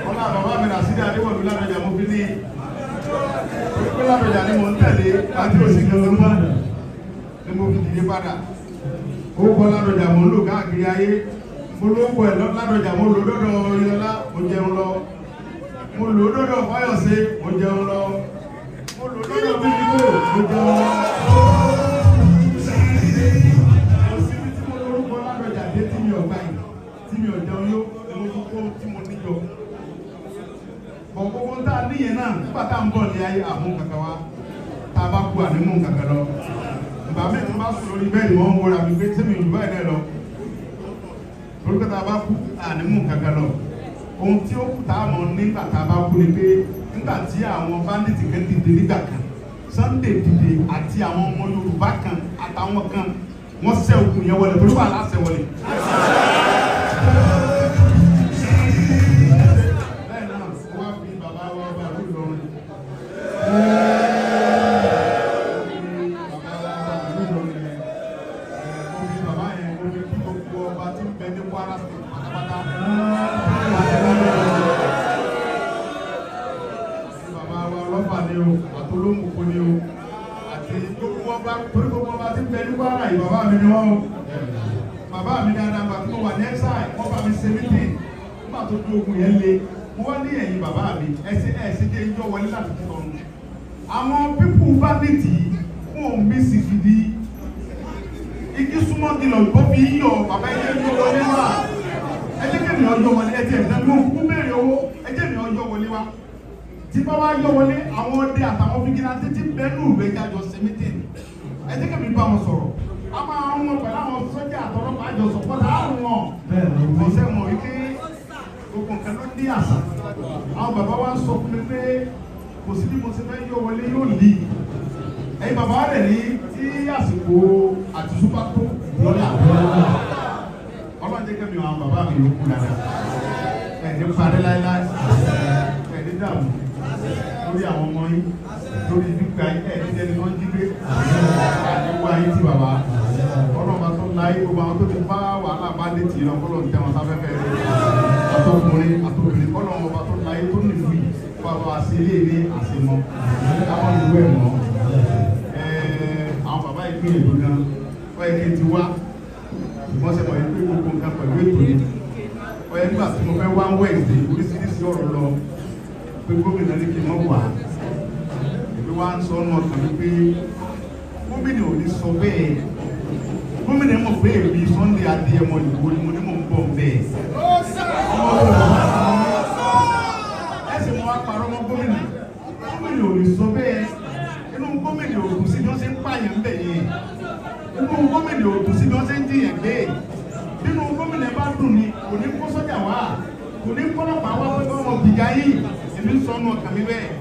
[SPEAKER 4] Ọlá bàbá mi rà sí Adéwọ̀lú Ládọjà mo fi ní pé Ládọjà ni mo ń tẹ̀lé àti òsìkè Olúbàdàn ni mo fi dìde padà. Ó kọ́ Ládọjà mo ń lò káàkiri ayé. Mo lówó ẹ̀ Ládọjà mo lò lọ́dọ̀ Oyọlá mo jẹun lọ. Mo lò lọ́dọ̀ Fáyọ̀sé mo jẹun lọ. Mo lò lọ́dọ̀ Bíbíkò mo jẹun lọ. Òsibí tí mo lórúkọ Ládọjà dé tí mi ò gbà yìí tí mi ò jẹun yó mo kókó tí mo níjọ. Bọ̀ gbogbo tá a níyẹn náà nígbà tá a ń bọ̀ ní ayé àmú kankan wa tá a bá kú ànímú kankan lọ. Ìgbà mi tí mo bá sùn lórí bẹ́ẹ̀ ni wọ́n ń wọra mi pé sẹ́mi ìlú báyìí náà lọ. Lórúkọ tá a bá kú ànímú kankan lọ. Ohun tí ó kù tá a mọ̀ nígbà tá a bá kú ni pé nígbà tí àwọn báńdíìtì kan dìde nígbà kan Sunday dìde àti àwọn ọmọ Yorùbá kan àtàwọn kan wọ́n ṣẹ́ ogun yẹn wọlé torí wà láṣẹ wọlé. Bẹ́ẹ̀ náà wọ́n á fi bàbá wa bá lórí lọ́rùn. Bàbá yẹn mo fi kí gbogbo ọba tí ń bẹ ní Kwara State pátápátá. Bàbá wa ọlọ́pàá ni o àtolómùkú ni o àti gbogbo ọba torí gbogbo ọba tí ń bẹ ní Kwara yìí bàbá mi ni wọ́n o. Bàbá mi dáadáa gbà tí mo wà ní ẹ́sàì wọ́n bá mi ṣe mítìn nígbà tó dún ogun yẹn le mo wá ní ẹ̀yìn bàbá mi ẹ̀sìn dé ijó wọlé láti fi tọrùn. Àwọn pípù bá nìtì fún òun bí sì fìdí igi súnmọ́ di lọ gbọ́ bí yíyọ bàbá ẹ̀jẹ̀ ní wọlé wá ẹ̀jẹ̀ kẹ́mi ọjọ́ wọlé ẹ̀jẹ̀ ìdánwò kú bẹ̀rẹ̀ owó ẹ̀jẹ̀ mi ọjọ́ wọlé wá tí bá wá yọ wọlé àwọn ọdẹ àtàwọn fìgìláńtì tí bẹ́ẹ̀nù ìwé jájọ sí mítìn ẹ̀jẹ̀ kẹ́mi bá wọn sọ̀rọ̀ a máa ń wọn pẹ̀lú àwọn sọ́jà àtọ́lọ́pàá àjọ sọ̀pọ̀tà àrùn wọn ọ̀sẹ̀ wọn wípé gbogbo nǹkan ló ní àṣà àwọn bàbá wa ń sọ fún mi pé kò sí bí mo ṣe fẹ́ yọ wọlé yóò lì ẹ̀yin bàbá rẹ̀ ní tí àsìkò àti súpà tó lọ́lá ọlọ́jẹ́ kẹ́mi àwọn bàbá mi yóò kú dáadáa ẹ̀ẹ́dẹ́ parí láíláí ẹ̀ẹ́dẹ́ dààmú lórí àwọn ọmọ yín lórí dúkìá ẹ̀ẹ́dẹ́ jẹ́ni wọ́n jí gbé àdéhùn ayé tí bàbá ọlọ́ba tó láyé gbogbo àwọn tó ti bá wàhálà bá dé tì lọ kọ́lọ́ tẹ́ wọn sáfẹ́fẹ́ rẹ̀ àtọkùnrin àtọkùnrin kọ́lọ́ ọba tó láyé tó nìlú yìí bàbá àṣìlẹ̀ ní àṣemọ́ káwọn ìlú ẹ̀ mọ́ àwọn bàbá ìpín ìlú gan wọ́n yẹ kí n ti wá wọ́n ṣe mọ̀ yẹn pé gbogbo nǹkan pẹ̀lú ètò yìí wọ́n yẹ nígbà tí mo fẹ́ wá wẹ̀ẹ̀dẹ̀ oríṣiríṣi ọ̀rọ̀ lọ pé gómìnà ní kí n mọ̀ wá èmi wá ń sọ ọ́nà ọ̀sán wípé gómìnà ò ní sọ bẹ́ẹ̀ gómìnà mọ̀ pé èmi Sunday Adéyẹmọ ìwò ni mo ní mò ń bọ̀ bẹ́ẹ̀ ẹsẹ̀ mo wá parọ́ mọ́ gómìnà ò ní sọ bẹ́ẹ̀ inú gómìnà òkú sí bí wọ́n ṣe ń pààyàn bẹ̀ yẹn
[SPEAKER 1] inú gómìnà ò dùn sí bí wọ́n ṣe ń jiyàn gbé nínú gómìnà bá dùn ní kò ní kó sọ́jà wá kò ní kọ́lọ́pàá wá pé wọ́n gbìjà yìí èmi ń sọnù ọkàn mi bẹ́ẹ̀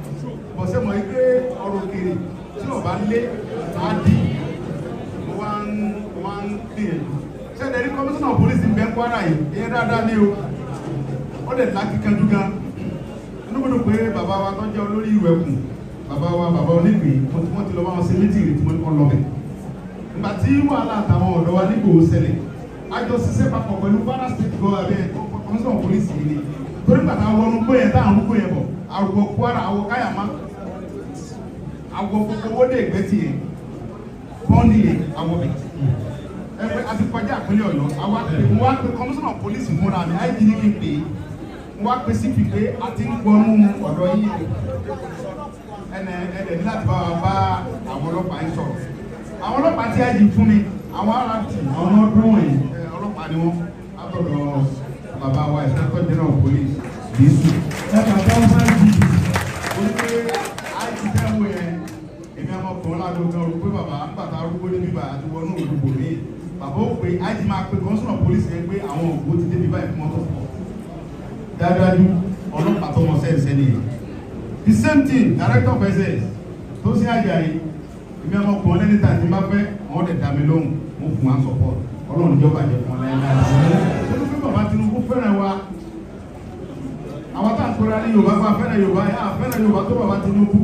[SPEAKER 1] bọ̀sẹ̀ mọ̀ pé ọ̀rọ̀ òkèèrè tí ò bá lé á dì mo wá ń gbìyànjú sẹ́dẹ̀ rí kọmíṣánná pólísì ń bẹ Kwara yìí ìyẹn dáadáa ní o ó lè lákìkanjú gan inú mi dùn pé bàbá wa tó jẹ́ olórí ìwẹ̀kùn bàbá onígbìn wọ́n ti lọ bá wọn ṣe mítìrì tí wọ́n kọ́ lọ bẹ̀ ìgbà tí wàhálà àtàwọn ọ̀dọ́ wa nígbò ṣẹlẹ̀ àjọ ṣiṣẹ́ papọ̀ pẹ̀lú Kwara state go abẹ́ kọmíṣánná pólísì yìí ni torí gbàtà wọnú gbóyè tá à ń gbóyè bọ̀ àrùbọ̀ Kwara àwọ̀ káyàmá àwọ̀ gbogbo owó dé ìgbẹ́tì yẹn bọ́ọ̀lì yẹn àwọ̀ bẹ̀ ẹgbẹ́ àti kọjá àpẹẹrẹ Ọ̀yọ́ àwa mo wá pe kọmíṣánná pólísì múra mi àìjí ní kí n pè é mo wá pe sífì pé a ti ń gbọnú ọ̀dọ́ yìí ẹnẹ ní láti bá wa bá àwọn ọlọ́pàá yìí sọ̀rọ̀ àwọn ọlọ́pàá tí àìjí fún mi àwọn ará tì àwọn ọdún wọ̀nyí ọlọ́pàá ni wọ́n látọ̀dọ̀ bàbá wa ìṣẹ́kọ̀ general police Jésù ẹ̀ka tó ń bá jì ó pé àìjí fẹ́ wọ yẹn èmi ọmọkùnrin ládùúgbò ọ̀rọ̀ pé bàbá àgbàtà arúgbó níbí bá àti wọnú òdùgbò mi bàbá ó pé àìjí máa pe kọ́ńsọ̀nà pólísì yẹn pé àwọn ògbó ti débi báyìí fún mọ́tò pọ̀ dáadájú ọlọ́pàá tó mọ sẹ́ẹ̀sẹ́ nìyẹn the same thing director of SS tó sí Àjàyí èmi ọmọkùnrin lẹ́ni tà ní bá fẹ́ wọ́n lè dá mi lóhùn mo fún wa support ọlọ́run jọba jẹ fún ọ lẹ́yìn pé bàbá Tinubu fẹ́ràn wa àwọn tá à ń kóra ní Yorùbá bá fẹ́ràn Yorùbá yà fẹ́ràn Yorùbá tó bàbá Tinubu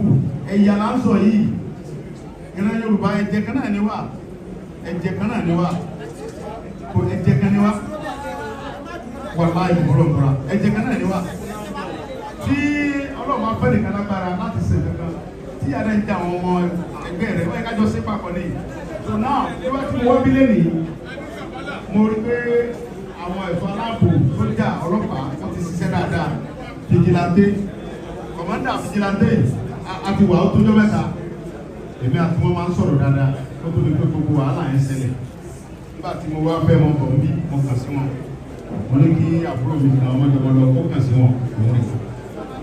[SPEAKER 1] ẹ̀yà là ń sọ yìí ìran Yorùbá ẹ̀jẹ̀ kan náà ni wá ẹ̀jẹ̀ kan náà ni wá kò ẹ̀jẹ̀ kan ni wá wàlá ìmọ̀lọ́mọ̀ra ẹ̀jẹ̀ kan náà ni wá tí ọlọ́run afẹ́ nìkan lágbára láti ṣe kankan tí yàrá ń jẹ àwọn ọmọ ẹgbẹ́ rẹ̀ wọ́n yẹ kájọ sí papọ̀ ní so now bí wọ́n ti mú wọ́n bí lẹ́nìí mo rí pé àwọn ẹ̀fọ́ aláàbò sójà ọlọ́pàá wọ́n ti ṣiṣẹ́ dáadáa fìjìláńté kọ̀mọ́ndà fìjìláńté àti wà ó tójọ́ mẹ́ta èmi àti wọn máa ń sọ̀rọ̀ dáadáa ó tó lè pé gbogbo wàhálà yẹn ṣẹlẹ̀ nígbà tí mo wá fẹ́ wọn bọ̀ bí mo kàn sí wọn mo ní kí àbúrò mi kan ọmọdé wọn lọ kó kàn sí wọn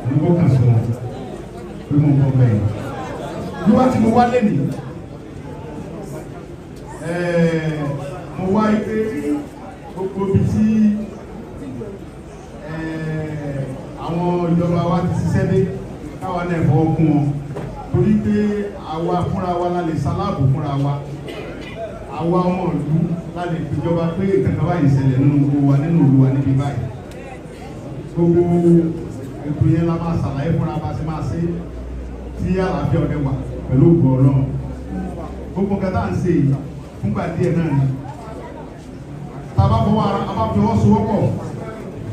[SPEAKER 1] mo kó kàn sí wọn pé mo ń bọ̀ bẹ́ẹ̀ nígbà tí mo wá lẹ́nìí mo wá ipé gbogbo ibi tí àwọn ìjọba wa ti ṣiṣẹ́ dé káwa náà fọwọ́ kún wọn torí pé àwa fúnra wa la lè ṣaláàbò fúnra wa àwa ọmọ ìlú la lè péjọba pé kankan báyìí ṣẹlẹ̀ nínú gbogbo wa nínú ìlú wa níbi báyìí gbogbo ètò yẹn la máa ṣàlàyé fúnra bá ṣe máa ṣe tí àlàáfíà ọdẹ wà pẹ̀lú ògbó Ọlọ́run gbogbo nǹkan tá à ń ṣe yìí fúngbà díẹ̀ náà ni tàbá fọwọ́ ara a bá fi ọwọ́ sowọ́pọ̀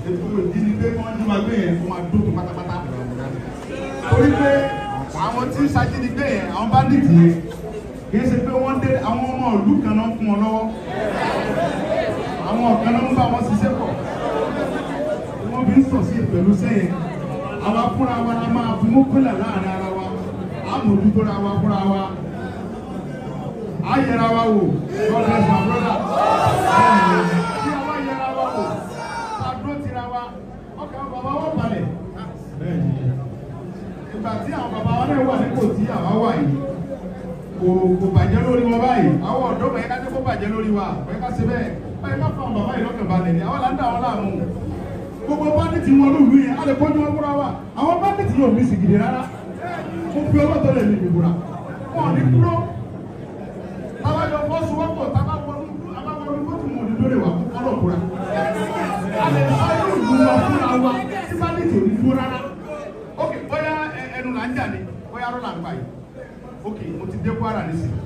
[SPEAKER 1] ètò ìdílé wọn ní ma gbé yẹn kó máa dókè pátápátá torí pé àwọn tí ṣàjínigbé yẹn àwọn bandits yẹn kìí ṣe pé wọ́n dé àwọn ọmọ ìlú kan náà fún wọn lọ́wọ́ àwọn ọ̀kan náà ń bá wọn ṣiṣẹ́ pọ̀ wọ́n fi ń sọ̀ sí pẹ̀lú sẹ́yìn àwa fúnra wa la máa fi mú pínlẹ̀ láàrin ara wa àmójútó ra wa fúnra wa ayẹra wa wò God bless my brother tí àwa yẹra wa wò àdúró tira wa ọkàn bàbá wọn balẹ̀ ìgbà tí àwọn bàbá wa náà wà nípò tí àwa wà yìí kò bàjẹ́ lórí wọn báyìí àwọn ọ̀dọ́ bẹ̀yẹ ká jẹ́ kó bàjẹ́ lórí wa bẹ̀yẹ ká ṣe bẹ́ẹ̀ báyìí ká fún àwọn bàbá yìí lọ́kàn balẹ̀ ni àwọn là ń dà wọn láàmú gbogbo báńdíìtì wọn lùlù yẹn a lè kójú wọn fúnra wa àwọn báńdíìtì yóò mí sìgìdì rárá mo fi ọlọ́tọ̀ lè mi ìbúra wọn ní kúrò tábàjọ fọ́sowọ́pọ̀ tábàwọlú kóòtù mọ̀ ní lórí wa ọlọ́kùnra a lè sọ yóò lù wọn fúnra wa tí báńdíìtì ò ní dúró rárá ok bóyá ẹnu là ń jà ní bóyá arọ́ là ń gbà yìí ok mo ti dé Kwara nísìnyí.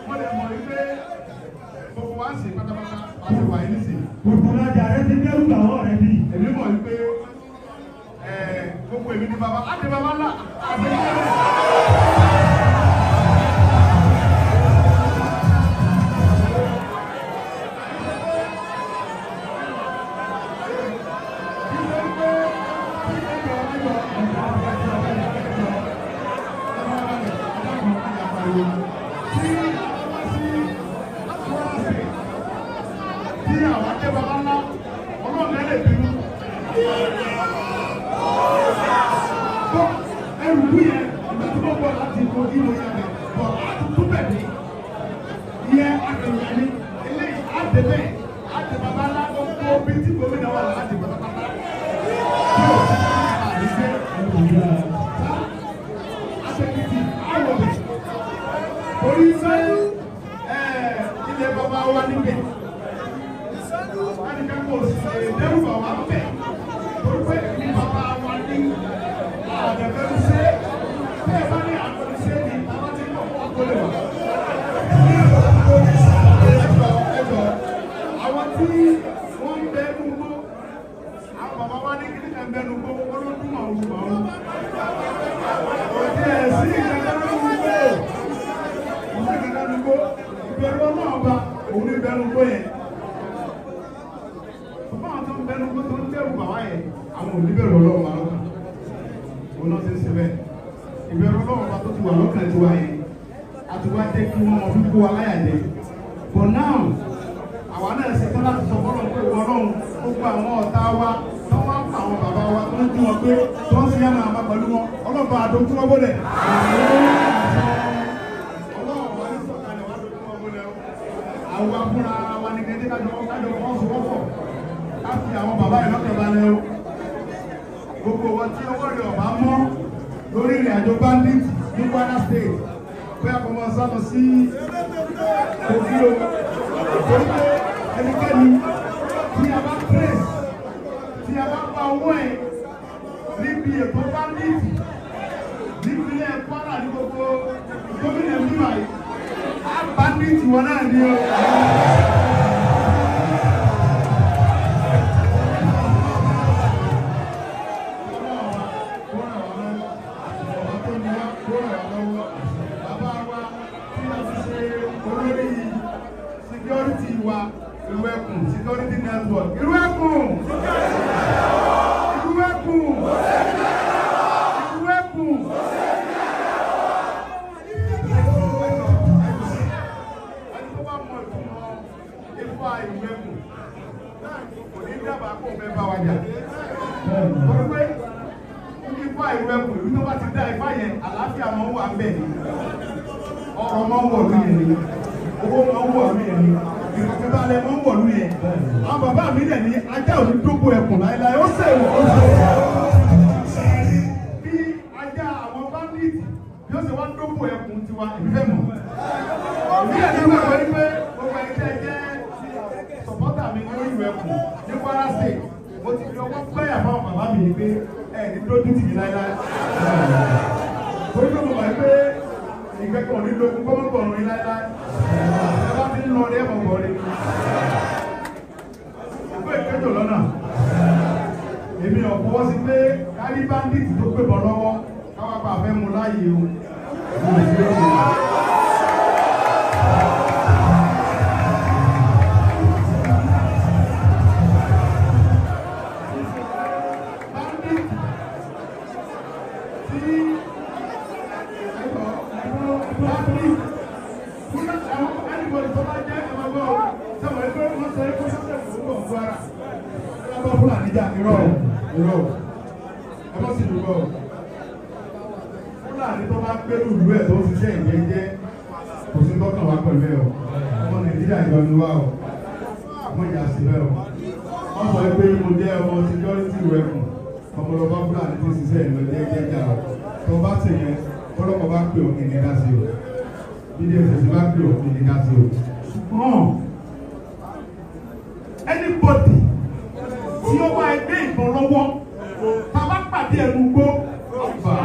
[SPEAKER 1] mo lè mọ̀ wípé gbogbo wa ń sè pátápátá àti wà yìí nísìnyí.
[SPEAKER 5] Gbogbo ọjà rẹ ti dẹ́rù àwọn rẹ bí.
[SPEAKER 1] èmi mọ̀ wípé gbogbo èmi ni bàbá àti bàbá ńlá àti tí àwọn akẹ́ bàbá ńlá ọlọ́run lẹ́lẹ̀ bínú
[SPEAKER 6] ẹrù kú yẹn ìgbà tí wọ́n bọ̀ láti kó ìwé yẹn bẹ̀ bọ̀ àtúntò bẹ̀ mí yẹ àgbẹ̀yẹ ní eléyìí àdébẹ̀ àdé bàbá ńlá tó kó bí tí gómìnà wà láti bàbá pátá yóò àdìsẹ́ àtẹ̀kìtì àwọ̀bẹ̀ torí pé ilé bàbá wa níbẹ̀ wọ́n ní kò sí dẹ́rù bàbá bẹ̀ torí pé ní bàbá wa ní àdẹ̀fẹ́ ṣe bẹ́ẹ̀ bá ní àkọlù ṣe ní àwọn tí kò wọ́n kó lè wà. Àwọn tí wọ́n ń bẹ ẹnu gbó àwọn bàbá wa ní kí ní ẹ̀ ń bẹ ẹnu gbó wọ́n ló dún àwọn olùkọ́ wọn. Òtí ẹ̀ sí ìgbàgbọ́ ẹnu gbó ìgbàgbọ́ ẹnu gbó ìbẹ̀rù ọlọ́ọ̀ba òun ní bẹ ẹnu gbó yẹn. Bàbá àwọn tó ń bẹ ẹnu gbó tó ń dẹ́rù bàbá yẹn àwọn ò ní bẹ̀rù ọlọ́ọ̀ba lọ́kàn. Òun náà ti ń ṣe bẹ́ẹ̀. Ìbẹ̀rù ọlọ́ọ̀ba tó ti wà lọ́kàn ti wá yẹn. Àtúwá jẹ́ kí wọ́n mọ̀ fún kó aláyà jẹ. For now, àwa náà ṣe tán láti sọ fọ́lọ́ pé ìwọ náà gbogbo àwọn ọ̀tá wa tó wá ń pa àwọn bàbá wa tó ń dún wọn pé tó ń ṣe àmà àmà pẹ̀lú wọn ọlọ́ba àdójú wọn bọ́lẹ̀. Ọlọ́ọ̀bá ní sọ̀kalẹ̀ wá dójú wọn bọ́lẹ̀ o. Àwọn afúnra wa ní kéde kájọ fọ́sowọ́pọ̀ ká fi àwọn bàbá yìí lọ́kẹ̀ balẹ̀ o. Gbogbo wọn tí ọwọ́ rẹ̀ ọ̀bá mọ́ lórí ìrìn àjò bandit ní Kwara State bóyá kò mọ sálọ sí òbí o torí pé ẹnikẹ́ni tí a bá trace tí a bá pa owó ẹ̀ níbi ètò bandit nípínlẹ̀ Kwara ní gbogbo gómìnà níwà yìí á bandit wọn náà ní o. Security wa irú ẹkùn security network irú ẹkùn irú ẹkùn irú ẹkùn ẹni tó bá mọ ìtumọ̀ ifá irú ẹkùn kò ní dábàá kó fẹ́ bá wa jà torí pé ifá irú ẹkùn ìlú tó bá ti dá ifá yẹn àlàáfíà máa ń wà ń bẹ̀ ni ọrọ̀ máa ń wọ̀ lóye ni owó máa ń wọ̀ lóye ni ìfọ̀kànbalẹ̀ máa ń wọ̀ lóye àwọn bàbá mi dẹ̀ ní ajá ò ní dógó ẹkùn láéláé ó sèwọ̀ ó sèwọ̀ bí ajá àwọn bandit bí ó sì wá dógó ẹkùn tiwa èmi fẹ́ mọ̀ èmi dẹ̀ ní wọ́n wọlé pé gbogbo ẹni tẹ́ jẹ́ sọ̀pọ́tà mi lórí ìwé ẹkùn ní Kwara State mo ti fi ọwọ́ gbẹ́yà fáwọn bàbá mi ní pé ẹ̀ ní dójú tì mí láéláé torí pé mo mọ̀ pé ìgbẹ́kọ̀ ní lókun kọ́mọ́kọ̀ọ́rùn ní láíláí ẹbá fi ń lọ ní ẹmọ̀ bọ̀ rí ìgbẹ́ ìkẹjọ lọ́nà èmi ọ̀pọ̀ sí pé kárí bandit tó pèbọ̀ lọ́wọ́ káwàpá fẹ́ mú láyé o Fúlàní tó bá gbé lùlú ẹ̀ tó ń ṣiṣẹ́ ìgbẹ́ jẹ́ kò sí tọ́kàn wá pẹ̀lú ẹ̀ o ọmọ Nàìjíríà ìjọ ni wá o àwọn ìyá sí bẹ́ẹ̀ o wọ́n sọ pé mo jẹ́ ọmọ security weapon ọmọlọ́ba Fúlàní tó ṣiṣẹ́ ìgbẹ́ jẹ́ jà o tó bá ṣe yẹn ọlọ́pàá bá pè òkè ní ká sí o BDSS bá pè òkè ní ká sí o ṣùgbọ́n anybody tí ó wá ẹgbẹ́ ìbọn lọ́wọ́ tá a bá pàdé ẹnu gbó ọ̀fà.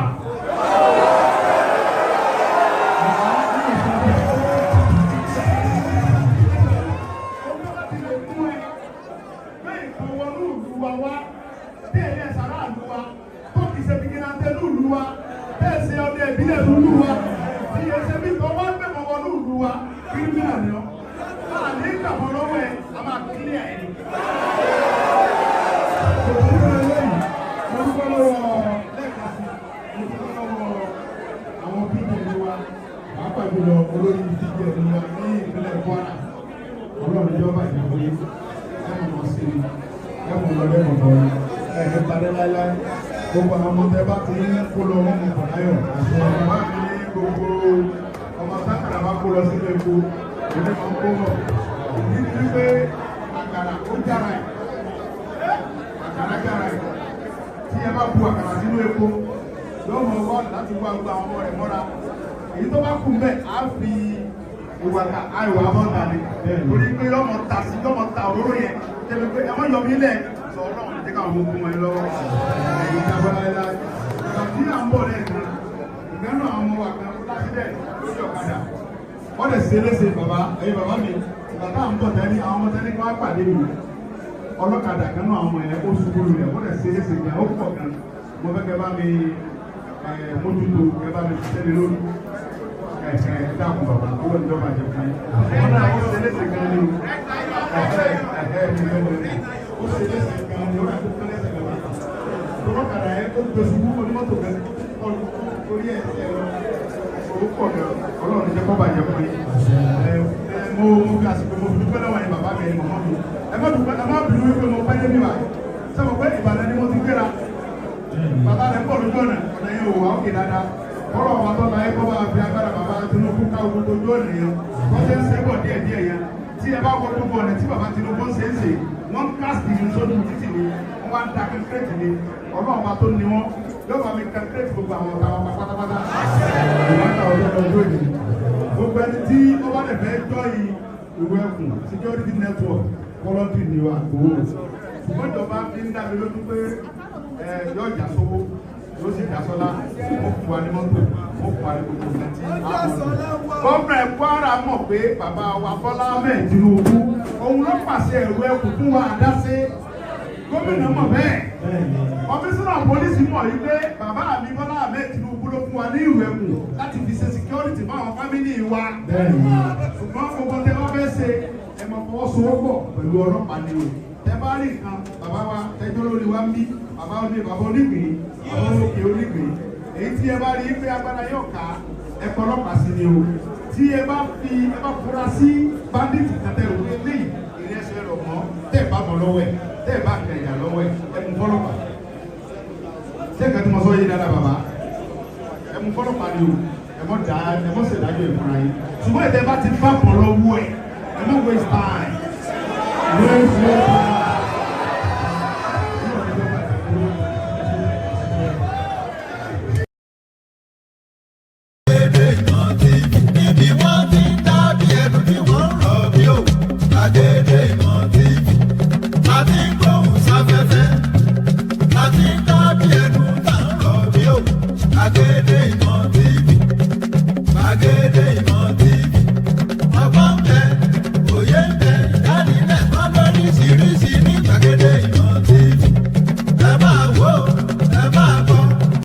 [SPEAKER 6] Olórí ìdíje ìlú ní ìpínlẹ̀ Kwara ọlọ́run ìjọba ìdìbò yìí ẹ̀mọ̀ sí ẹ̀mọ̀ lọ́dẹ̀ mọ̀tọ́ parẹ́ láéláé gbogbo àwọn ọmọ tẹ bá ti ń kó lọ wọn mọ̀ láyọ̀ bàbá mi ní gbogbo ọmọ sákàrà bá kó lọ sílé epo òní kan kó mọ̀ nítorí pé àkàrà ó jára ẹ̀ àkàrà jára ẹ̀ tí ẹ bá bu àkàrà sínú epo lọ́mọ wá láti wá gba àwọn ọmọ rẹ̀ mọ́ra èyí tó bá kú mbẹ́ á fi ìwà àìwà bọ́ta ni torí pé lọ́mọ ta sí lọ́mọ ta òróró yẹn tẹ́lẹ̀ pé ẹ má yọ mí lẹ̀ sọ ọlọ́run ní káwọn ọmọ ogun ẹ lọ́wọ́ ẹ̀yìn ìjábọ̀ láéláé ìgbà tí à ń bọ̀ lẹ́ẹ̀kan ìgbẹ́nu àwọn ọmọ wa kan lásìlẹ̀ lórí ọ̀kadà wọ́n lè ṣe léṣe bàbá ẹ̀yin bàbá mi ìgbà tá à ń bọ̀ tẹ́lẹ̀ àwọn ọmọ tẹ́lẹ̀ kan wá pàdé mi ọlọ́kadà kan náà àwọn ọmọ yẹn ó ṣubú lulẹ̀ wọ́n lè ṣe léṣe gan ó pọ̀ gan mo fẹ́ kẹ́ bá mi mójútó kẹ́ bá mi ṣiṣẹ́ lé lórí dákun bàbá owó ìjọba jẹ fún yín wọn náà ó ṣe léṣe gan ni ó ṣe léṣe gan ni ó rà tó fẹ́ léṣe gan ni ọlọ́kadà yẹn ó gbé ṣubú onímọ́tò kan orí ẹ̀ ó pọ̀ gan ọlọ́run jẹ́ kọ́ bàjẹ́ fún yín mo fi àsìkò mo fi dúpẹ́ lọ́wọ́ yẹn bàbá mi ẹ̀yìn mọ̀mọ́ mi ẹ má bínú wípé mo pẹ́ débi báyìí sọ́mọ pé Ìbàdàn ni mo ti gbéra bàbá rẹ̀ pọ̀ lójú ọ̀nà yẹn ò wá òkè dáadáa ọ̀rọ̀ ọba tó la ẹ̀kọ́ bá fi agbára bàbá Tinubu ká ogun tó jó ọ̀nà yẹn wọ́n ṣe ń ṣe bọ̀ díẹ̀ yẹn tí ẹ bá wọ gbogbo ọ̀nà tí bàbá Tinubu ń ṣe wọ́n kásìtì ní sódù títì ni wọ́n wá ń da kẹ́kẹ́rẹ́tì ni ọ̀rọ̀ ọba tó ní wọn yóò bá mi kẹ́kẹ́rẹ́tì gbogbo àwọn ọ̀gá wa pátápátá ìwádà ọjọ́ ìdí gbogbo ẹni tí ó bá lè fẹ́ jọ ìwé ẹkùn security network kọ́lọ́tì ni wa gbowó ṣùgbọ́n ìjọba fi ń dábìí lójú pé yóò jà sówó yóò sì dá sọ́lá ó fún wa ní mọ́tò ó fún wa ní gbogbo ìgbà tí a mọ̀. gómìnà Kwara mọ̀ pé bàbá wa Bọ́lá Ahmed Tinubu òun ló pàṣẹ ẹ̀rọ ẹkùn fún wa àdáṣe gómìnà mọ̀ bẹ́ẹ̀ kọmíṣánná pólísì mọ̀ yìí pé bàbá mi Bọ́lá Ahmed Tinubu ló fún wa ní ìwé ẹkùn láti fi ṣe security fún àwọn fámìlì wa ṣùgbọ́n gbogbo tẹ wọ́n fẹ́ ṣe ẹ máa fọwọ́sowọ́pọ̀ pẹ̀lú ọlọ́pàá ni o tẹ bá rí nǹkan bàbá wa tẹjọ́ lórí wa ń bí bàbá onígbìn àwọn òkè onígbìn èyí tí ẹ bá rí pé agbára yóò ká ẹ̀kọ́ ọlọ́pàá sí ni o tí ẹ bá fura sí bandit kàtẹ́ òun eléyìí ìrẹsẹ̀ rẹ̀ mọ́ tẹ́ ẹ bá mọ̀ lọ́wọ́ ẹ̀ tẹ́ ẹ bá kẹ̀yà lọ́wọ́ ẹ̀ ẹ mú fọlọ́pàá ṣé kàtí mo sọ yìí dáadáa bàbá ẹ mú fọlọ́pàá ni o ẹ mọ̀ ṣèdájọ́ ẹ̀ fúnra yín ṣùgbọ́n ẹ̀ tẹ́ bá ti fà pọ̀ lọ́wọ́ ẹ̀ ẹ mọ̀ waste time.